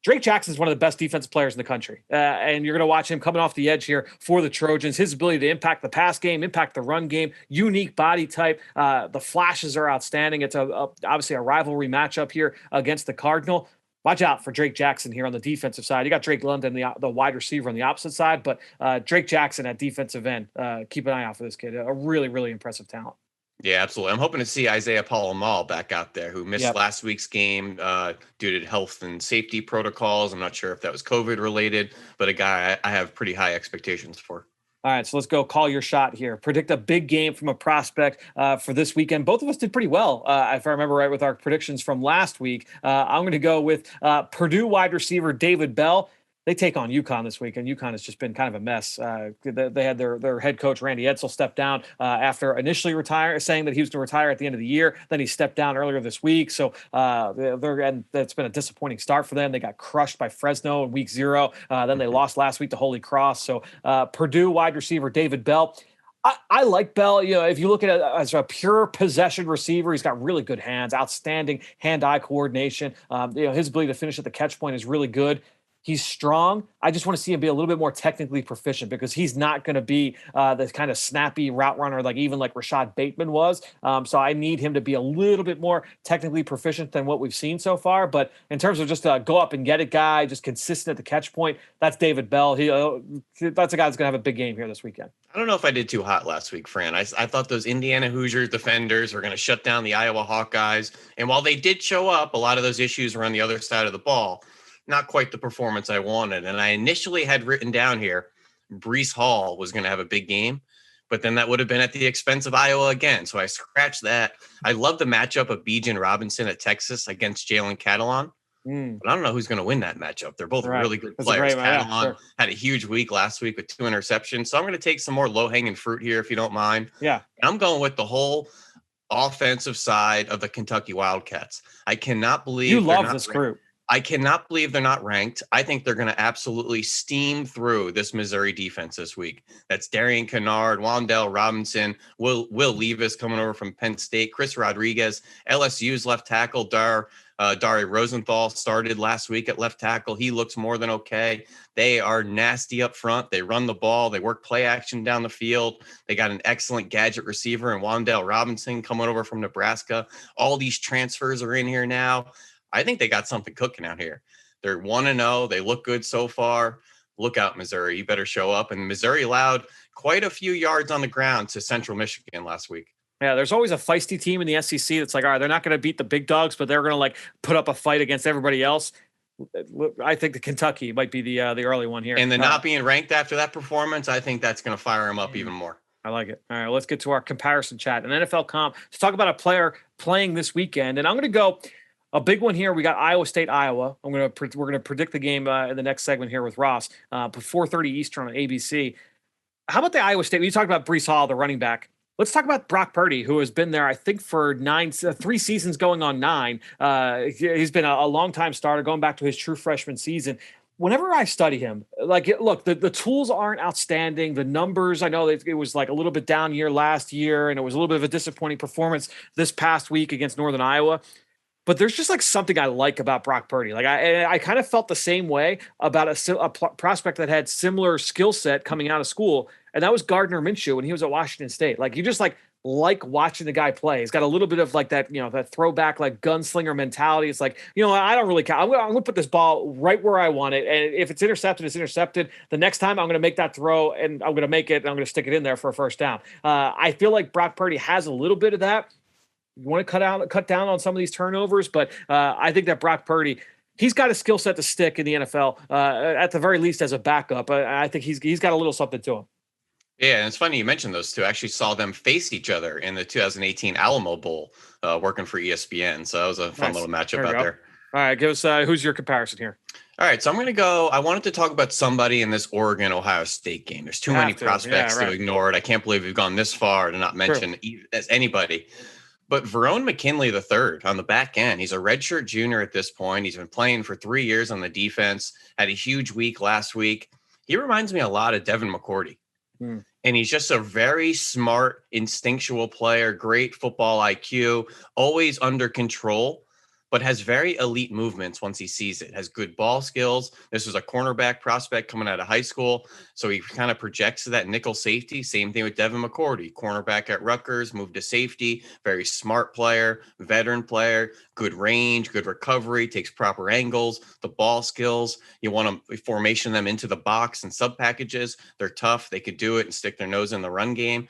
Drake Jackson's one of the best defensive players in the country, and you're going to watch him coming off the edge here for the Trojans. His ability to impact the pass game, impact the run game, unique body type. The flashes are outstanding. It's obviously a rivalry matchup here against the Cardinal. Watch out for Drake Jackson here on the defensive side. You got Drake London, the wide receiver, on the opposite side, but Drake Jackson at defensive end. Keep an eye out for this kid. A really, really impressive talent. Yeah, absolutely. I'm hoping to see Isaiah Palomal back out there, who missed last week's game due to health and safety protocols. I'm not sure if that was COVID related, but a guy I have pretty high expectations for. All right, so let's go call your shot here. Predict a big game from a prospect for this weekend. Both of us did pretty well, if I remember right, with our predictions from last week. I'm going to go with Purdue wide receiver David Bell. They take on UConn this week, and UConn has just been kind of a mess. They had their head coach, Randy Edsall, step down after initially saying that he was going to retire at the end of the year. Then he stepped down earlier this week. So that's been a disappointing start for them. They got crushed by Fresno in week 0. Then they lost last week to Holy Cross. So Purdue wide receiver David Bell. I like Bell. If you look at it as a pure possession receiver, he's got really good hands, outstanding hand-eye coordination. His ability to finish at the catch point is really good. He's strong. I just want to see him be a little bit more technically proficient because he's not going to be the kind of snappy route runner like Rashad Bateman was. So I need him to be a little bit more technically proficient than what we've seen so far. But in terms of just go up and get it guy, just consistent at the catch point, that's David Bell. That's a guy that's going to have a big game here this weekend. I don't know if I did too hot last week, Fran. I thought those Indiana Hoosiers defenders were going to shut down the Iowa Hawkeyes. And while they did show up, a lot of those issues were on the other side of the ball. not quite the performance I wanted. And I initially had written down here, Breece Hall was going to have a big game, but then that would have been at the expense of Iowa again. So I scratched that. I love the matchup of Bijan Robinson at Texas against Jalen Catalon. But I don't know who's going to win that matchup. They're both really good players. Catalon had a huge week last week with 2 interceptions. So I'm going to take some more low-hanging fruit here, if you don't mind. Yeah. I'm going with the whole offensive side of the Kentucky Wildcats. I cannot believe you love this group. I cannot believe they're not ranked. I think they're going to absolutely steam through this Missouri defense this week. That's Darian Kennard, Wan'Dale Robinson, Will Levis coming over from Penn State, Chris Rodriguez, LSU's left tackle, Dari Rosenthal started last week at left tackle. He looks more than okay. They are nasty up front. They run the ball. They work play action down the field. They got an excellent gadget receiver in Wan'Dale Robinson coming over from Nebraska. All these transfers are in here now. I think they got something cooking out here. They're 1-0. They look good so far. Look out, Missouri. You better show up. And Missouri allowed quite a few yards on the ground to Central Michigan last week. Yeah, there's always a feisty team in the SEC that's like, all right, they're not going to beat the big dogs, but they're going to like put up a fight against everybody else. I think the Kentucky might be the early one here. And the not being ranked after that performance, I think that's going to fire them up even more. I like it. All right, let's get to our comparison chat. An NFL comp. Let's talk about a player playing this weekend. And I'm going to go a big one here. We got Iowa State, Iowa. We're going to predict the game in the next segment here with Ross. 4:30 Eastern on ABC. How about the Iowa State? You talked about Breece Hall, the running back. Let's talk about Brock Purdy, who has been there, I think, for 3 seasons going on 9. He's been a long-time starter going back to his true freshman season. Whenever I study him, the tools aren't outstanding. The numbers, I know it was like a little bit down year last year, and it was a little bit of a disappointing performance this past week against Northern Iowa. But there's just like something I like about Brock Purdy. Like I kind of felt the same way about a prospect that had similar skill set coming out of school, and that was Gardner Minshew when he was at Washington State. Like you just like watching the guy play. He's got a little bit of like that, that throwback like gunslinger mentality. It's like, I don't really care. I'm going to put this ball right where I want it, and if it's intercepted, it's intercepted. The next time I'm going to make that throw, and I'm going to make it, and I'm going to stick it in there for a first down. I feel like Brock Purdy has a little bit of that. You want to cut down on some of these turnovers, but I think that Brock Purdy, he's got a skill set to stick in the NFL, at the very least as a backup. I think he's got a little something to him. Yeah, and it's funny you mentioned those two. I actually saw them face each other in the 2018 Alamo Bowl, working for ESPN. So that was a fun little matchup out there. All right, give us who's your comparison here? All right, so I'm going to go. I wanted to talk about somebody in this Oregon-Ohio State game. There's too many prospects to ignore it. I can't believe we've gone this far to not mention anybody. But Verone Mckinley III on the back end, he's a redshirt junior at this point. He's been playing for 3 years on the defense, had a huge week last week. He reminds me a lot of Devin McCourty. And he's just a very smart, instinctual player, great football IQ, always under control, but has very elite movements once he sees it, has good ball skills. This was a cornerback prospect coming out of high school, so he kind of projects to that nickel safety. Same thing with Devin McCourty, cornerback at Rutgers, moved to safety, very smart player, veteran player, good range, good recovery, takes proper angles, the ball skills. You want to formation them into the box and sub packages. They're tough. They could do it and stick their nose in the run game.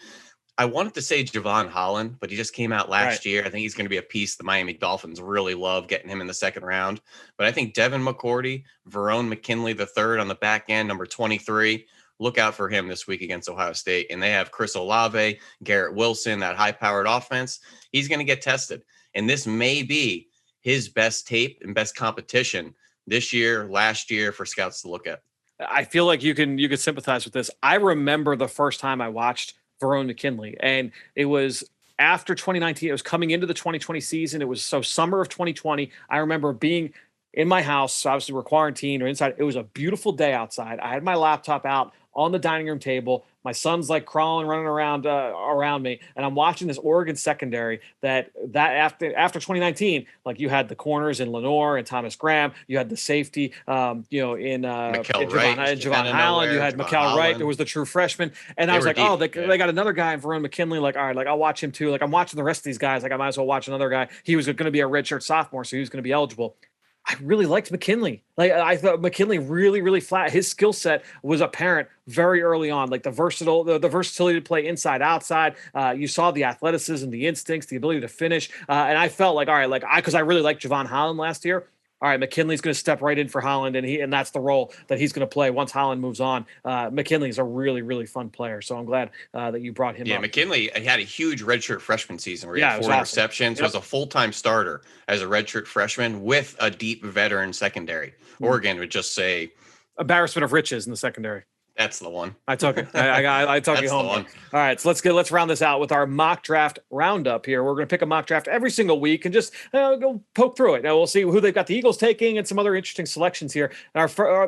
I wanted to say Javon Holland, but he just came out last year. I think he's going to be a piece the Miami Dolphins really love, getting him in the second round. But I think Devin McCourty, Verone Mckinley III on the back end, number 23. Look out for him this week against Ohio State. And they have Chris Olavey, Garrett Wilson, that high-powered offense. He's going to get tested. And this may be his best tape and best competition this year, last year for scouts to look at. I feel like you can sympathize with this. I remember the first time I watched Verone McKinley, and it was after 2019. It was coming into the 2020 season. It was summer of 2020. I remember being in my house. Obviously, we're quarantined or inside. It was a beautiful day outside. I had my laptop out on the dining room table. My son's like crawling, running around me, and I'm watching this Oregon secondary that after 2019, like you had the corners in Lenore and Thomas Graham, you had the safety, in Javon Holland, you had Mikel Wright, there was the true freshman, and I was like, they got another guy in Verone McKinley. Like, all right, like I'll watch him too. Like I'm watching the rest of these guys. Like I might as well watch another guy. He was going to be a redshirt sophomore, so he was going to be eligible. I really liked McKinley. Like I thought McKinley really, really flat. His skill set was apparent very early on. Like the versatility to play inside, outside. You saw the athleticism, the instincts, the ability to finish. And I felt like, all right, because I really liked Javon Holland last year. all right, McKinley's going to step right in for Holland, and that's the role that he's going to play once Holland moves on. McKinley's a really, really fun player, so I'm glad that you brought him up. Yeah, McKinley had a huge redshirt freshman season where he had 4 interceptions, awesome. Was a full-time starter as a redshirt freshman with a deep veteran secondary. Oregon would just say embarrassment of riches in the secondary. That's the one. I took it. I took you home. All right, so let's round this out with our mock draft roundup here. We're going to pick a mock draft every single week and just go poke through it. Now we'll see who they've got the Eagles taking and some other interesting selections here.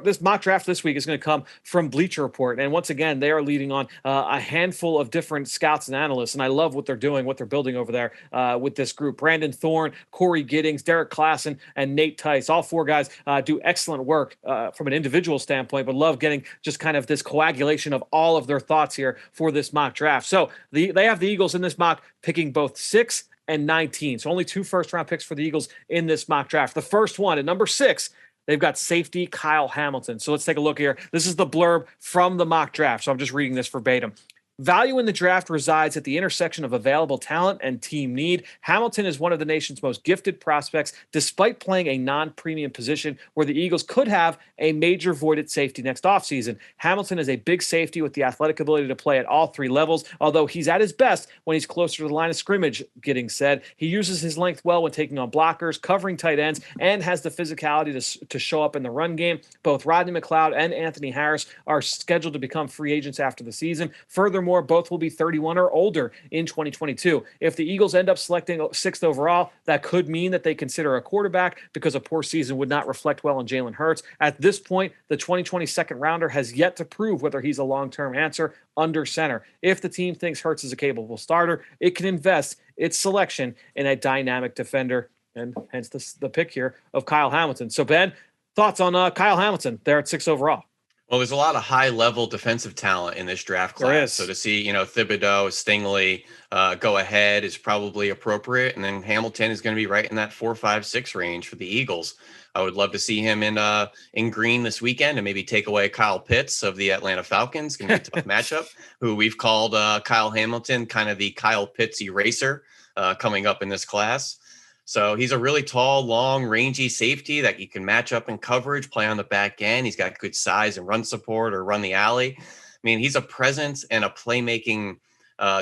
This mock draft this week is going to come from Bleacher Report, and once again, they are leading on a handful of different scouts and analysts, and I love what they're doing, what they're building over there with this group. Brandon Thorne, Corey Giddings, Derrick Klassen, and Nate Tice. All 4 guys do excellent work from an individual standpoint, but love getting just kind of this coagulation of all of their thoughts here for this mock draft. So they have the Eagles in this mock picking both 6 and 19. So only 2 first-round picks for the Eagles in this mock draft. The first one at number 6, they've got safety Kyle Hamilton. So let's take a look here. This is the blurb from the mock draft. So I'm just reading this verbatim. Value in the draft resides at the intersection of available talent and team need. Hamilton is one of the nation's most gifted prospects, despite playing a non-premium position where the Eagles could have a major void at safety next offseason. Hamilton is a big safety with the athletic ability to play at all 3 levels, although he's at his best when he's closer to the line of scrimmage, Giddings said. He uses his length well when taking on blockers, covering tight ends, and has the physicality to show up in the run game. Both Rodney McLeod and Anthony Harris are scheduled to become free agents after the season. Furthermore, both will be 31 or older in 2022. If the Eagles end up selecting 6th overall, that could mean that they consider a quarterback because a poor season would not reflect well on Jalen Hurts. At this point, the 2020 second rounder has yet to prove whether he's a long-term answer under center. If the team thinks Hurts is a capable starter, it can invest its selection in a dynamic defender, and hence the pick here of Kyle Hamilton. So, Ben, thoughts on Kyle Hamilton there at 6 overall? Well, there's a lot of high-level defensive talent in this draft class. So to see, Thibodeau, Stingley go ahead is probably appropriate. And then Hamilton is going to be right in that 4, 5, 6 range for the Eagles. I would love to see him in green this weekend and maybe take away Kyle Pitts of the Atlanta Falcons. Going to be a tough matchup, who we've called Kyle Hamilton kind of the Kyle Pitts eraser coming up in this class. So he's a really tall, long, rangy safety that you can match up in coverage, play on the back end. He's got good size and run support or run the alley. I mean, he's a presence and a playmaking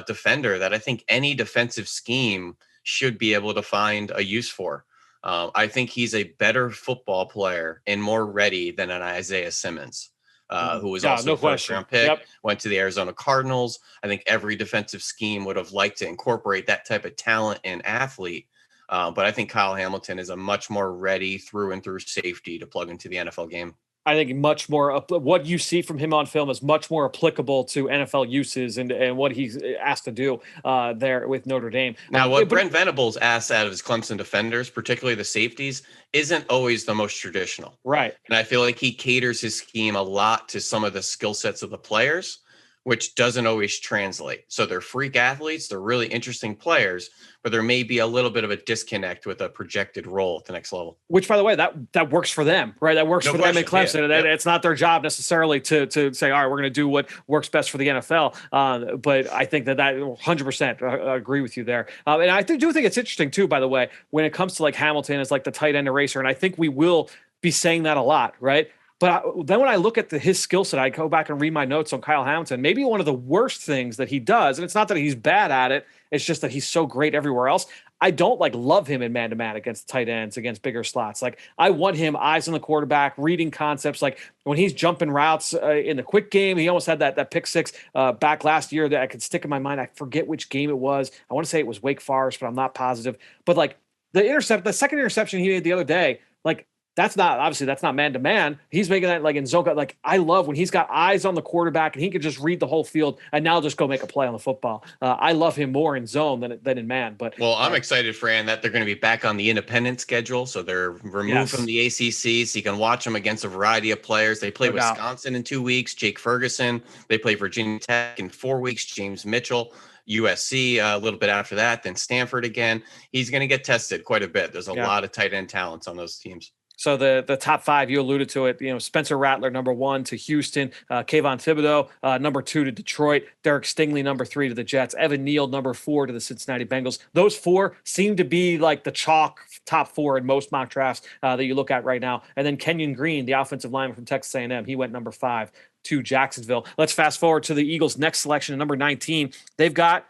defender that I think any defensive scheme should be able to find a use for. I think he's a better football player and more ready than an Isaiah Simmons, who was also a first-round pick, went to the Arizona Cardinals. I think every defensive scheme would have liked to incorporate that type of talent and athlete. But I think Kyle Hamilton is a much more ready through and through safety to plug into the NFL game. I think much more what you see from him on film is much more applicable to NFL uses and what he's asked to do there with Notre Dame. Now, what Brent Venables asks out of his Clemson defenders, particularly the safeties, isn't always the most traditional. Right. And I feel like he caters his scheme a lot to some of the skill sets of the players, which doesn't always translate. So they're freak athletes. They're really interesting players, but there may be a little bit of a disconnect with a projected role at the next level. Which, by the way, that works for them, right? That works for them in Clemson. Yeah. It's not their job necessarily to say, all right, we're going to do what works best for the NFL. But I think that 100% agree with you there. And I do think it's interesting too, by the way, when it comes to like Hamilton as like the tight end eraser. And I think we will be saying that a lot, right? But then when I look at his skill set, I go back and read my notes on Kyle Hamilton. Maybe one of the worst things that he does, and it's not that he's bad at it, it's just that he's so great everywhere else. I don't love him in man-to-man against tight ends, against bigger slots. I want him eyes on the quarterback, reading concepts. Like when he's jumping routes in the quick game, he almost had that pick six back last year that I could stick in my mind. I forget which game it was. I want to say it was Wake Forest, but I'm not positive. But the second interception he made the other day, that's not man-to-man. He's making that in zone. I love when he's got eyes on the quarterback and he can just read the whole field and now just go make a play on the football. I love him more in zone than in man. But I'm excited, Fran, that they're going to be back on the independent schedule. So they're removed from the ACC, so you can watch them against a variety of players. They play Wisconsin in 2 weeks, Jake Ferguson. They play Virginia Tech in 4 weeks, James Mitchell. USC a little bit after that, then Stanford again. He's going to get tested quite a bit. There's a lot of tight end talents on those teams. So the top five, you alluded to it, Spencer Rattler, number 1 to Houston, Kayvon Thibodeau, number 2 to Detroit, Derek Stingley, number 3 to the Jets, Evan Neal, number 4 to the Cincinnati Bengals. Those 4 seem to be like the chalk top 4 in most mock drafts that you look at right now. And then Kenyon Green, the offensive lineman from Texas A&M, he went number 5 to Jacksonville. Let's fast forward to the Eagles' next selection, number 19. They've got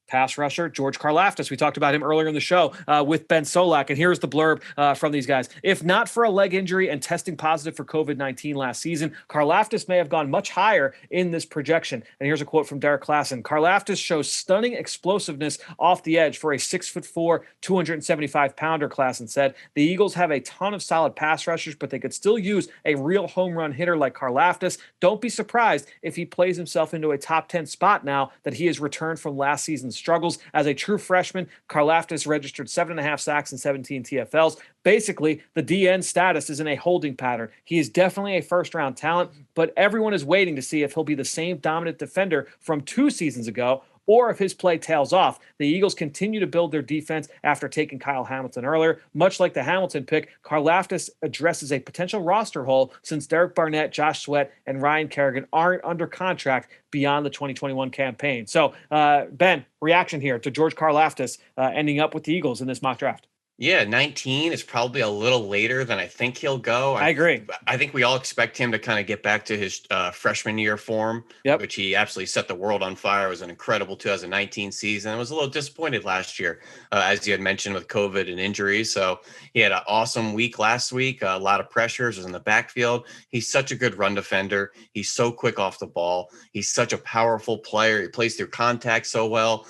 pass rusher George Carlaftis. We talked about him earlier in the show with Ben Solak. And here's the blurb from these guys. If not for a leg injury and testing positive for COVID-19 last season, Carlaftis may have gone much higher in this projection. And here's a quote from Derrick Klassen. Carlaftis shows stunning explosiveness off the edge for a 6'4", 275-pounder, Klassen said. The Eagles have a ton of solid pass rushers, but they could still use a real home run hitter like Carlaftis. Don't be surprised if he plays himself into a top 10 spot now that he has returned from last season's struggles. As a true freshman, Carlaftis registered 7.5 sacks and 17 TFLs. Basically, the DN status is in a holding pattern. He is definitely a first-round talent, but everyone is waiting to see if he'll be the same dominant defender from 2 seasons ago, or if his play tails off. The Eagles continue to build their defense after taking Kyle Hamilton earlier. Much like the Hamilton pick, Carlaftis addresses a potential roster hole since Derek Barnett, Josh Sweat, and Ryan Kerrigan aren't under contract beyond the 2021 campaign. So, Ben, reaction here to George Carlaftis ending up with the Eagles in this mock draft. Yeah, 19 is probably a little later than I think he'll go. I agree. I think we all expect him to kind of get back to his freshman year form, which he absolutely set the world on fire. It was an incredible 2019 season. I was a little disappointed last year, as you had mentioned, with COVID and injuries. So he had an awesome week last week, a lot of pressures, was in the backfield. He's such a good run defender. He's so quick off the ball. He's such a powerful player. He plays through contact so well.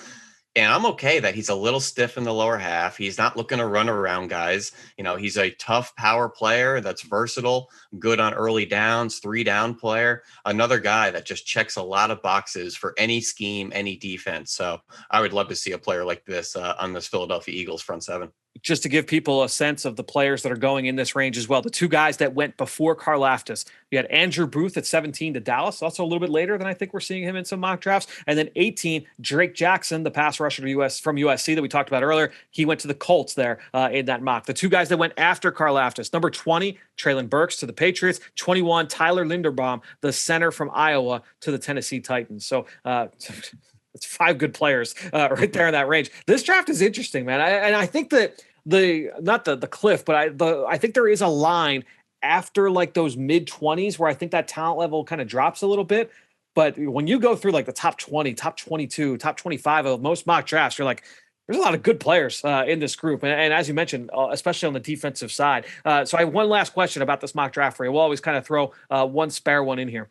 And I'm okay that he's a little stiff in the lower half. He's not looking to run around guys. He's a tough power player that's versatile, good on early downs, 3-down player. Another guy that just checks a lot of boxes for any scheme, any defense. So I would love to see a player like this on this Philadelphia Eagles front seven. Just to give people a sense of the players that are going in this range as well, the 2 guys that went before Carlaftis, you had Andrew Booth at 17 to Dallas, also a little bit later than I think we're seeing him in some mock drafts. And then 18, Drake Jackson, the pass rusher from USC that we talked about earlier. He went to the Colts there in that mock. The 2 guys that went after Carlaftis, number 20, Treylon Burks to the Patriots, 21, Tyler Linderbaum, the center from Iowa, to the Tennessee Titans. So, it's 5 good players right there in that range. This draft is interesting, man. I think that not the cliff, but I think there is a line after like those mid-20s where I think that talent level kind of drops a little bit. But when you go through like the top 20, top 22, top 25 of most mock drafts, you're like, there's a lot of good players in this group. And as you mentioned, especially on the defensive side. So I have one last question about this mock draft for you. We'll always kind of throw one spare one in here.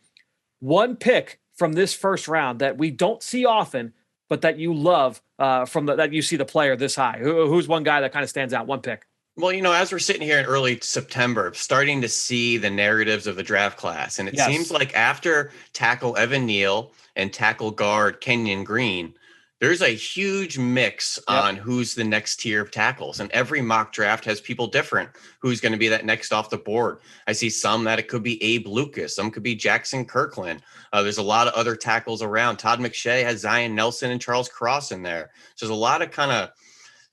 One pick from this first round that we don't see often, but that you love that you see the player this high? Who's one guy that kind of stands out? One pick. Well, as we're sitting here in early September, starting to see the narratives of the draft class, and it seems like after tackle Evan Neal and tackle guard Kenyon Green, there's a huge mix on who's the next tier of tackles. And every mock draft has people different who's going to be that next off the board. I see some that it could be Abe Lucas. Some could be Jackson Kirkland. There's a lot of other tackles around. Todd McShay has Zion Nelson and Charles Cross in there. So there's a lot of kind of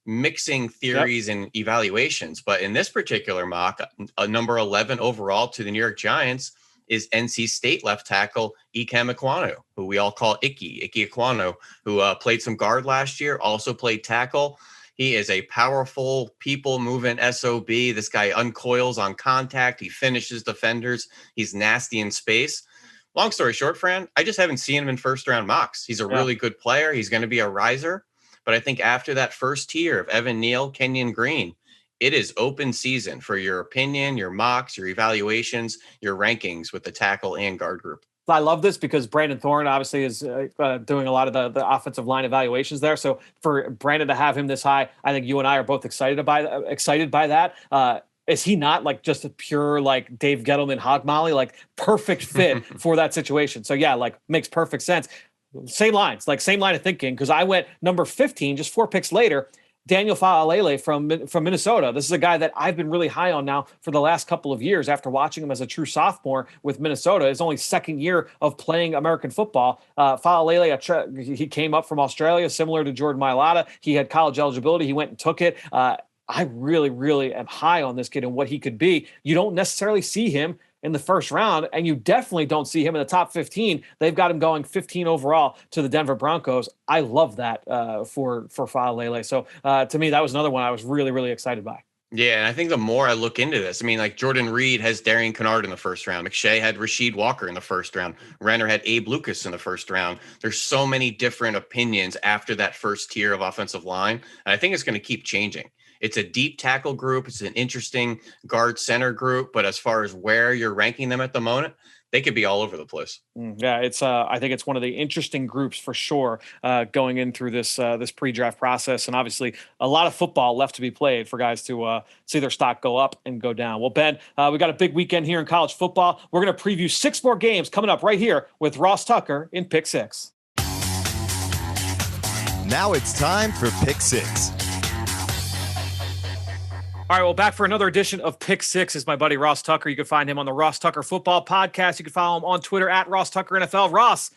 mixing theories and evaluations. But in this particular mock, a number 11 overall to the New York Giants is NC State left tackle Ikem Ekwonu, who we all call Icky Ekwonu, who played some guard last year, also played tackle. He is a powerful, people-moving SOB. This guy uncoils on contact. He finishes defenders. He's nasty in space. Long story short, Fran, I just haven't seen him in first-round mocks. He's a really good player. He's going to be a riser. But I think after that first tier of Evan Neal, Kenyon Green, it is open season for your opinion, your mocks, your evaluations, your rankings with the tackle and guard group. I love this because Brandon Thorne obviously is doing a lot of the offensive line evaluations there. So for Brandon to have him this high, I think you and I are both excited by that. Is he not like just a pure like Dave Gettleman hog molly, like perfect fit for that situation? So yeah, like makes perfect sense. Same line of thinking, because I went number 15, just 4 picks later, Daniel Falelae from Minnesota. This is a guy that I've been really high on now for the last couple of years after watching him as a true sophomore with Minnesota. His only second year of playing American football. Falelae, he came up from Australia, similar to Jordan Mailata. He had college eligibility. He went and took it. I really, really am high on this kid and what he could be. You don't necessarily see him in the first round, and you definitely don't see him in the top 15. They've got him going 15 overall to the Denver Broncos. I love that for Falelae. So to me, that was another one I was really, really excited by. Yeah, and I think the more I look into this, I mean, like Jordan Reed has Darian Kennard in the first round. McShay had Rasheed Walker in the first round. Renner had Abe Lucas in the first round. There's so many different opinions after that first tier of offensive line, and I think it's going to keep changing. It's a deep tackle group. It's an interesting guard center group, but as far as where you're ranking them at the moment, they could be all over the place. Yeah, it's. I think it's one of the interesting groups for sure going in through this pre-draft process, and obviously a lot of football left to be played for guys to see their stock go up and go down. Well, Ben, we got a big weekend here in college football. We're going to preview 6 more games coming up right here with Ross Tucker in Pick 6. Now it's time for Pick 6. All right, well, back for another edition of Pick 6 is my buddy Ross Tucker. You can find him on the Ross Tucker Football Podcast. You can follow him on Twitter at Ross Tucker NFL. Ross,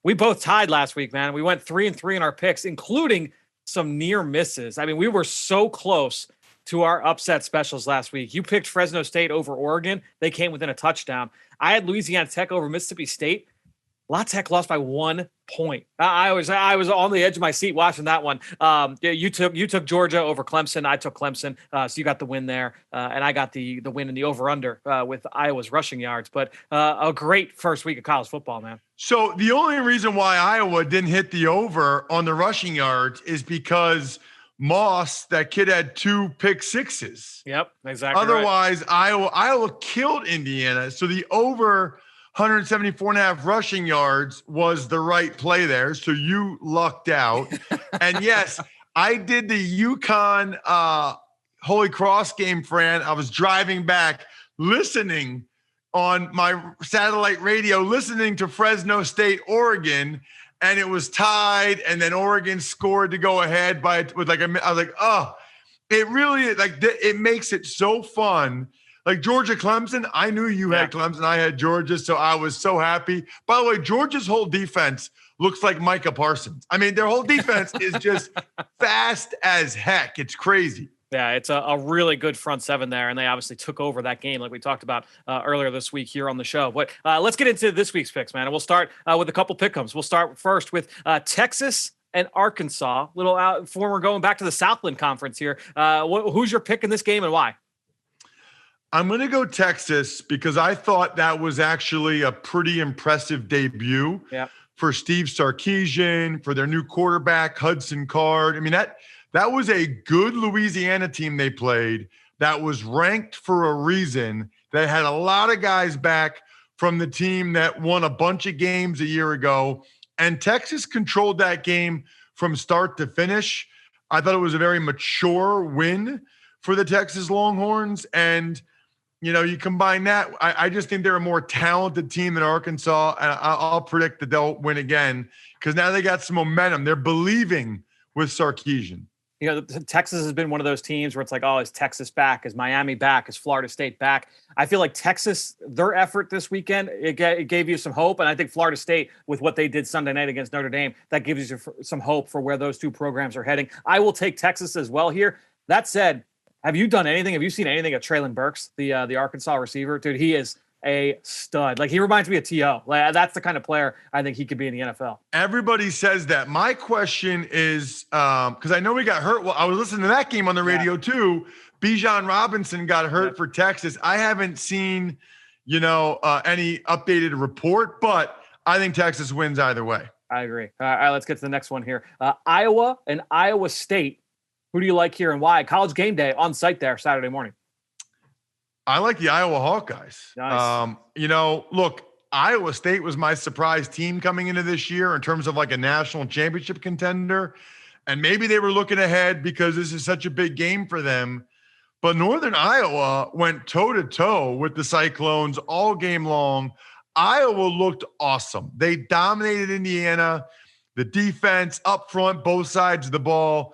we both tied last week, man. We went 3-3 in our picks, including some near misses. I mean, we were so close to our upset specials last week. You picked Fresno State over Oregon. They came within a touchdown. I had Louisiana Tech over Mississippi State. La Tech lost by 1 point. I was on the edge of my seat watching that one. You took Georgia over Clemson. I took Clemson. So you got the win there, and I got the win in the over/under with Iowa's rushing yards. But a great first week of college football, man. So the only reason why Iowa didn't hit the over on the rushing yards is because Moss, that kid, had 2 pick sixes. Yep, exactly. Otherwise, right. Iowa killed Indiana. So the over 174.5 rushing yards was the right play there. So you lucked out. And yes, I did the UConn Holy Cross game, Fran. I was driving back, listening on my satellite radio, listening to Fresno State, Oregon, and it was tied. And then Oregon scored to go ahead I was like, oh, it really, it makes it so fun. Like Georgia Clemson, I knew you had Clemson. I had Georgia, so I was so happy. By the way, Georgia's whole defense looks like Micah Parsons. I mean, their whole defense is just fast as heck. It's crazy. Yeah, it's a really good front seven there, and they obviously took over that game like we talked about earlier this week here on the show. But let's get into this week's picks, man, and we'll start with a couple pick-ems. We'll start first with Texas and Arkansas. Former going back to the Southland Conference here. Who's your pick in this game and why? I'm going to go Texas because I thought that was actually a pretty impressive debut for Steve Sarkisian, for their new quarterback, Hudson Card. I mean, that was a good Louisiana team they played that was ranked for a reason. They had a lot of guys back from the team that won a bunch of games a year ago, and Texas controlled that game from start to finish. I thought it was a very mature win for the Texas Longhorns, and you combine that, I just think they're a more talented team than Arkansas, and I'll predict that they'll win again because now they got some momentum. They're believing with Sarkisian. Texas has been one of those teams where it's like, oh, is Texas back? Is Miami back? Is Florida State back? I feel like Texas, their effort this weekend, it gave you some hope, and I think Florida State, with what they did Sunday night against Notre Dame, that gives you some hope for where those two programs are heading. I will take Texas as well here. That said, have you done anything? Have you seen anything of Treylon Burks, the Arkansas receiver? Dude, he is a stud. Like, he reminds me of T.O. Like, that's the kind of player I think he could be in the NFL. Everybody says that. My question is, because I know we got hurt. Well, I was listening to that game on the radio too. Bijan Robinson got hurt for Texas. I haven't seen, any updated report, but I think Texas wins either way. I agree. All right, let's get to the next one here. Iowa and Iowa State. Who do you like here and why? College game day on site there Saturday morning. I like the Iowa Hawkeyes. Nice. Look, Iowa State was my surprise team coming into this year in terms of like a national championship contender. And maybe they were looking ahead because this is such a big game for them. But Northern Iowa went toe-to-toe with the Cyclones all game long. Iowa looked awesome. They dominated Indiana. The defense up front, both sides of the ball.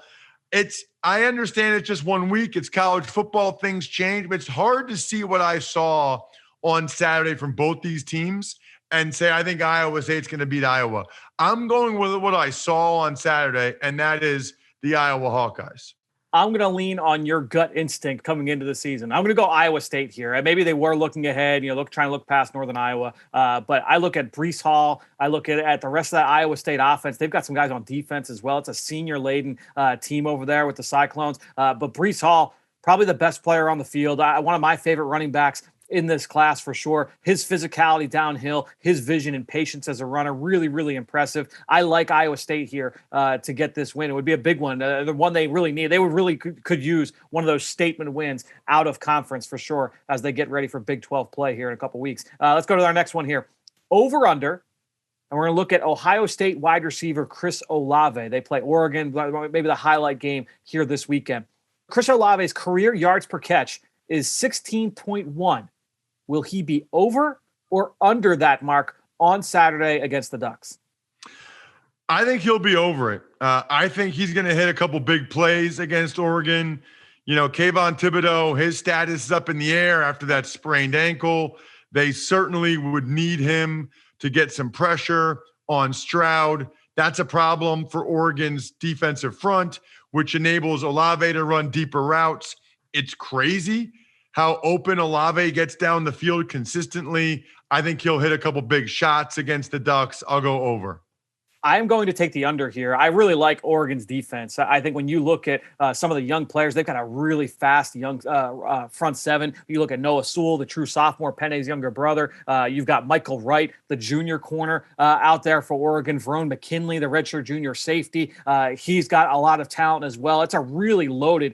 I understand it's just 1 week. It's college football. Things change, but it's hard to see what I saw on Saturday from both these teams and say, I think Iowa State's going to beat Iowa. I'm going with what I saw on Saturday, and that is the Iowa Hawkeyes. I'm going to lean on your gut instinct coming into the season. I'm going to go Iowa State here. Maybe they were looking ahead, trying to look past Northern Iowa. But I look at Breece Hall. I look at the rest of that Iowa State offense. They've got some guys on defense as well. It's a senior-laden team over there with the Cyclones. But Breece Hall, probably the best player on the field. One of my favorite running backs in this class for sure. His physicality downhill, his vision and patience as a runner, really, really impressive. I like Iowa State here to get this win. It would be a big one, the one they really need. They would really could use one of those statement wins out of conference for sure as they get ready for Big 12 play here in a couple weeks. Let's go to our next one here. Over under. And we're going to look at Ohio State wide receiver Chris Olavey. They play Oregon, maybe the highlight game here this weekend. Chris Olave's career yards per catch is 16.1. Will he be over or under that mark on Saturday against the Ducks? I think he'll be over it. I think he's going to hit a couple big plays against Oregon. Kayvon Thibodeau, his status is up in the air after that sprained ankle. They certainly would need him to get some pressure on Stroud. That's a problem for Oregon's defensive front, which enables Olavey to run deeper routes. It's crazy how open Olavey gets down the field consistently. I think he'll hit a couple big shots against the Ducks. I'll go over. I'm going to take the under here. I really like Oregon's defense. I think when you look at some of the young players, they've got a really fast young front seven. You look at Noah Sewell, the true sophomore, Penny's younger brother. You've got Michael Wright, the junior corner out there for Oregon. Verone McKinley, the redshirt junior safety. He's got a lot of talent as well. It's a really loaded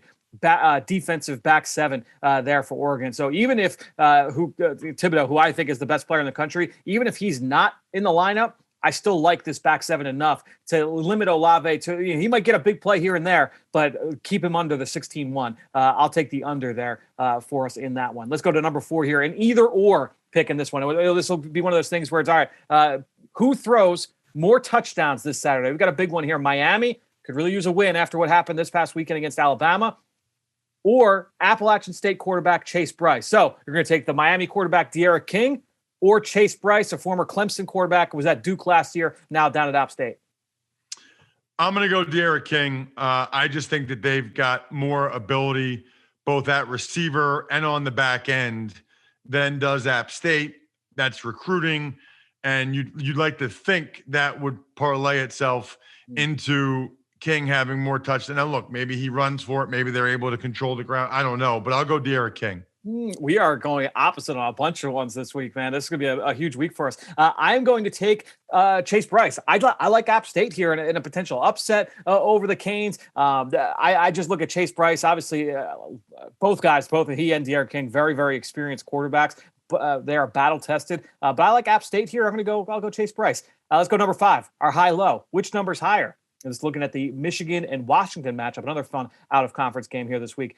defensive back seven there for Oregon. So even if Thibodeau, who I think is the best player in the country, even if he's not in the lineup, I still like this back seven enough to limit Olavey to, he might get a big play here and there, but keep him under the 16-1. I'll take the under there for us in that one. Let's go to number 4 here. An either or pick in this one. This will be one of those things where it's all right. Who throws more touchdowns this Saturday? We've got a big one here. Miami could really use a win after what happened this past weekend against Alabama, or Appalachian State quarterback Chase Bryce. So you're going to take the Miami quarterback Derrick King, or Chase Bryce, a former Clemson quarterback, was at Duke last year, now down at App State? I'm going to go Derrick King. I just think that they've got more ability both at receiver and on the back end than does App State. That's recruiting. And you'd like to think that would parlay itself into King having more touchdowns. Now, look, maybe he runs for it. Maybe they're able to control the ground. I don't know, but I'll go Derrick King. We are going opposite on a bunch of ones this week, man. This is going to be a huge week for us. I'm going to take Chase Bryce. I like App State here in a potential upset over the Canes. I just look at Chase Bryce. Obviously, both he and Derrick King, very, very experienced quarterbacks. They are battle tested. But I like App State here. I'll go Chase Bryce. Let's go number 5, our high-low. Which number's higher? Just looking at the Michigan and Washington matchup, another fun out-of-conference game here this week.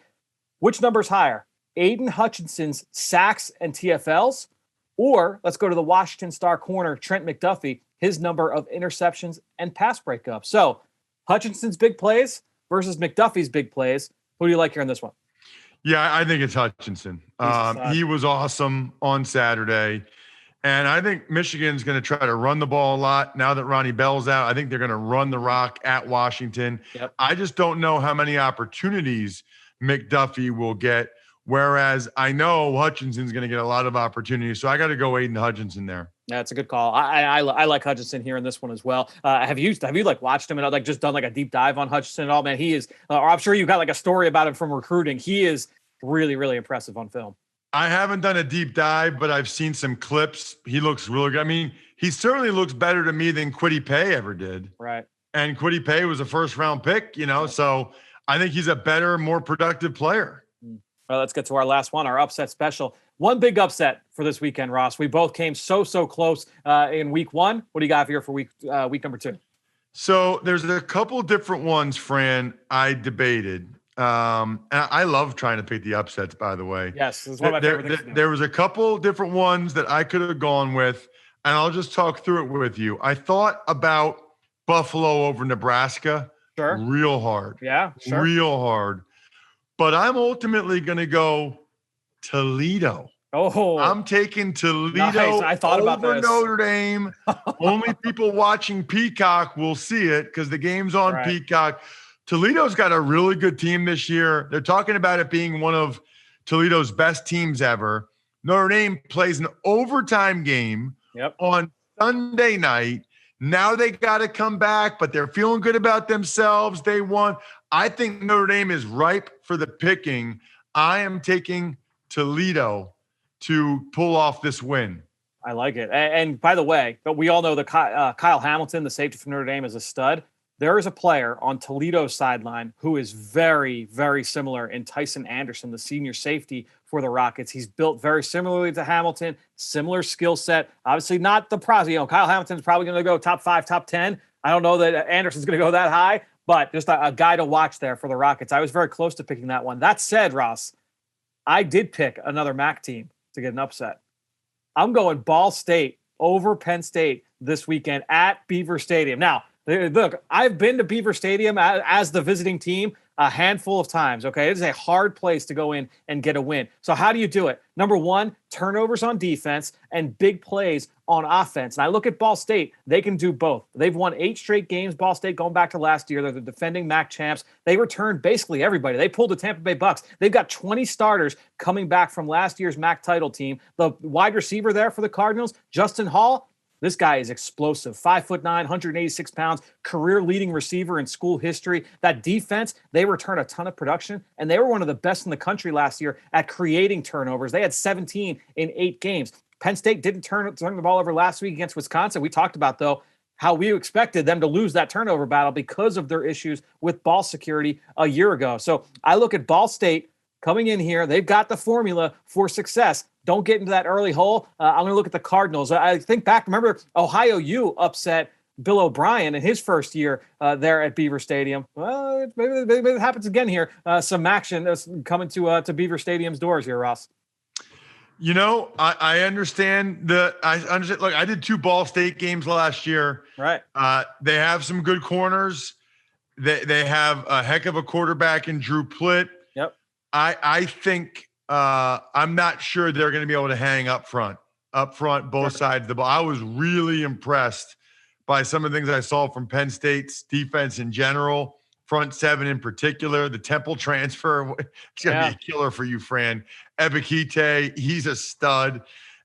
Which number's higher? Aiden Hutchinson's sacks and TFLs, or let's go to the Washington Star corner, Trent McDuffie, his number of interceptions and pass breakups. So Hutchinson's big plays versus McDuffie's big plays. Who do you like here in this one? Yeah, I think it's Hutchinson. He was awesome on Saturday. And I think Michigan's going to try to run the ball a lot. Now that Ronnie Bell's out, I think they're going to run the rock at Washington. Yep. I just don't know how many opportunities McDuffie will get. Whereas I know Hutchinson's going to get a lot of opportunities. So I got to go Aiden Hutchinson there. That's a good call. I like Hutchinson here in this one as well. Have you like watched him and like just done like a deep dive on Hutchinson at all? Man, he is, or I'm sure you got like a story about him from recruiting. He is really, really impressive on film. I haven't done a deep dive, but I've seen some clips. He looks really good. I mean, he certainly looks better to me than Kwity Paye ever did. Right. And Kwity Paye was a first-round pick, so I think he's a better, more productive player. Well, let's get to our last one, our upset special. One big upset for this weekend, Ross. We both came so close in week 1. What do you got here for week number 2? So there's a couple different ones, Fran, I debated. And I love trying to pick the upsets, by the way. Yes, it's one of my favorite things to do. There was a couple different ones that I could have gone with, and I'll just talk through it with you. I thought about Buffalo over Nebraska. Sure. Real hard. Yeah, sure. Real hard. But I'm ultimately going to go Toledo. Oh, I'm taking Toledo nice. I thought about over this. Notre Dame. Only people watching Peacock will see it because the game's on Peacock. Toledo's got a really good team this year. They're talking about it being one of Toledo's best teams ever. Notre Dame plays an overtime game on Sunday night. Now they got to come back, but they're feeling good about themselves. They won. I think Notre Dame is ripe for the picking. I am taking Toledo to pull off this win. I like it. And by the way, but we all know that Kyle Hamilton, the safety from Notre Dame, is a stud. There is a player on Toledo's sideline who is very, very similar in Tyson Anderson, the senior safety for the Rockets. He's built very similarly to Hamilton, similar skill set. Obviously not the pros. Kyle Hamilton's probably going to go top 5, top 10. I don't know that Anderson's going to go that high, but just a guy to watch there for the Rockets. I was very close to picking that one. That said, Ross, I did pick another MAC team to get an upset. I'm going Ball State over Penn State this weekend at Beaver Stadium. Now, look, I've been to Beaver Stadium as the visiting team a handful of times, okay? It is a hard place to go in and get a win. So how do you do it? Number one, turnovers on defense and big plays on offense. And I look at Ball State, they can do both. They've won 8 straight games, Ball State, going back to last year. They're the defending MAC champs. They returned basically everybody. They pulled the Tampa Bay Bucks. They've got 20 starters coming back from last year's MAC title team. The wide receiver there for the Cardinals, Justin Hall, this guy is explosive. 5'9", 186 pounds, career-leading receiver in school history. That defense, they return a ton of production, and they were one of the best in the country last year at creating turnovers. They had 17 in 8 games. Penn State didn't turn the ball over last week against Wisconsin. We talked about, though, how we expected them to lose that turnover battle because of their issues with ball security a year ago. So I look at Ball State coming in here. They've got the formula for success. Don't get into that early hole. I'm going to look at the Cardinals. I think back, remember Ohio U upset Bill O'Brien in his first year there at Beaver Stadium. Well, maybe it happens again here. Some action is coming to Beaver Stadium's doors here, Ross. I understand. Look, I did 2 Ball State games last year. Right. They have some good corners. They have a heck of a quarterback in Drew Plitt. Yep. I think I'm not sure they're going to be able to hang up front, both sides of the ball. I was really impressed by some of the things I saw from Penn State's defense in general, front 7 in particular. The Temple transfer, it's going to be a killer for you, Fran. Ebikite, he's a stud.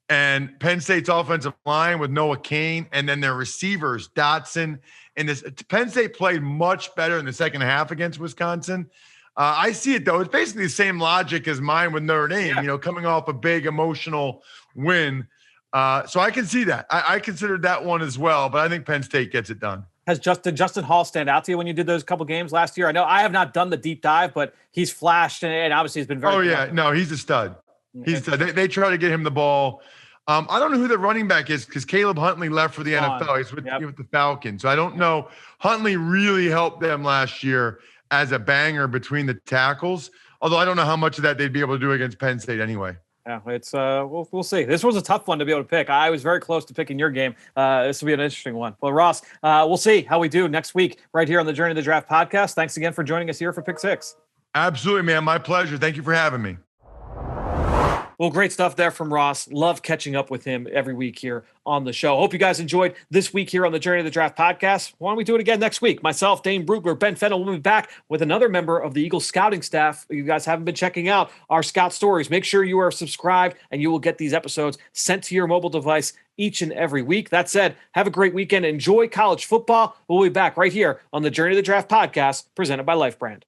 And Penn State's offensive line with Noah Cain, and then their receivers, Dotson. And Penn State played much better in the second half against Wisconsin. I see it, though. It's basically the same logic as mine with Notre Dame, coming off a big emotional win. So I can see that. I considered that one as well, but I think Penn State gets it done. Did Justin Hall stand out to you when you did those couple games last year? I know I have not done the deep dive, but he's flashed and obviously he's been very productive. No, he's a stud. He's a stud. They try to get him the ball. I don't know who the running back is because Caleb Huntley left for the NFL. He's with the Falcons. So I don't know. Huntley really helped them last year as a banger between the tackles, although I don't know how much of that they'd be able to do against Penn State anyway. Yeah, it's we'll see. This was a tough one to be able to pick. I was very close to picking your game. This will be an interesting one. Well, Ross, we'll see how we do next week right here on the Journey of the Draft podcast. Thanks again for joining us here for Pick 6. Absolutely, man. My pleasure. Thank you for having me. Well, great stuff there from Ross. Love catching up with him every week here on the show. Hope you guys enjoyed this week here on the Journey of the Draft podcast. Why don't we do it again next week? Myself, Dane Brugler, Ben Fennell will be back with another member of the Eagles scouting staff. You guys haven't been checking out our scout stories. Make sure you are subscribed and you will get these episodes sent to your mobile device each and every week. That said, have a great weekend. Enjoy college football. We'll be back right here on the Journey of the Draft podcast presented by Life Brand.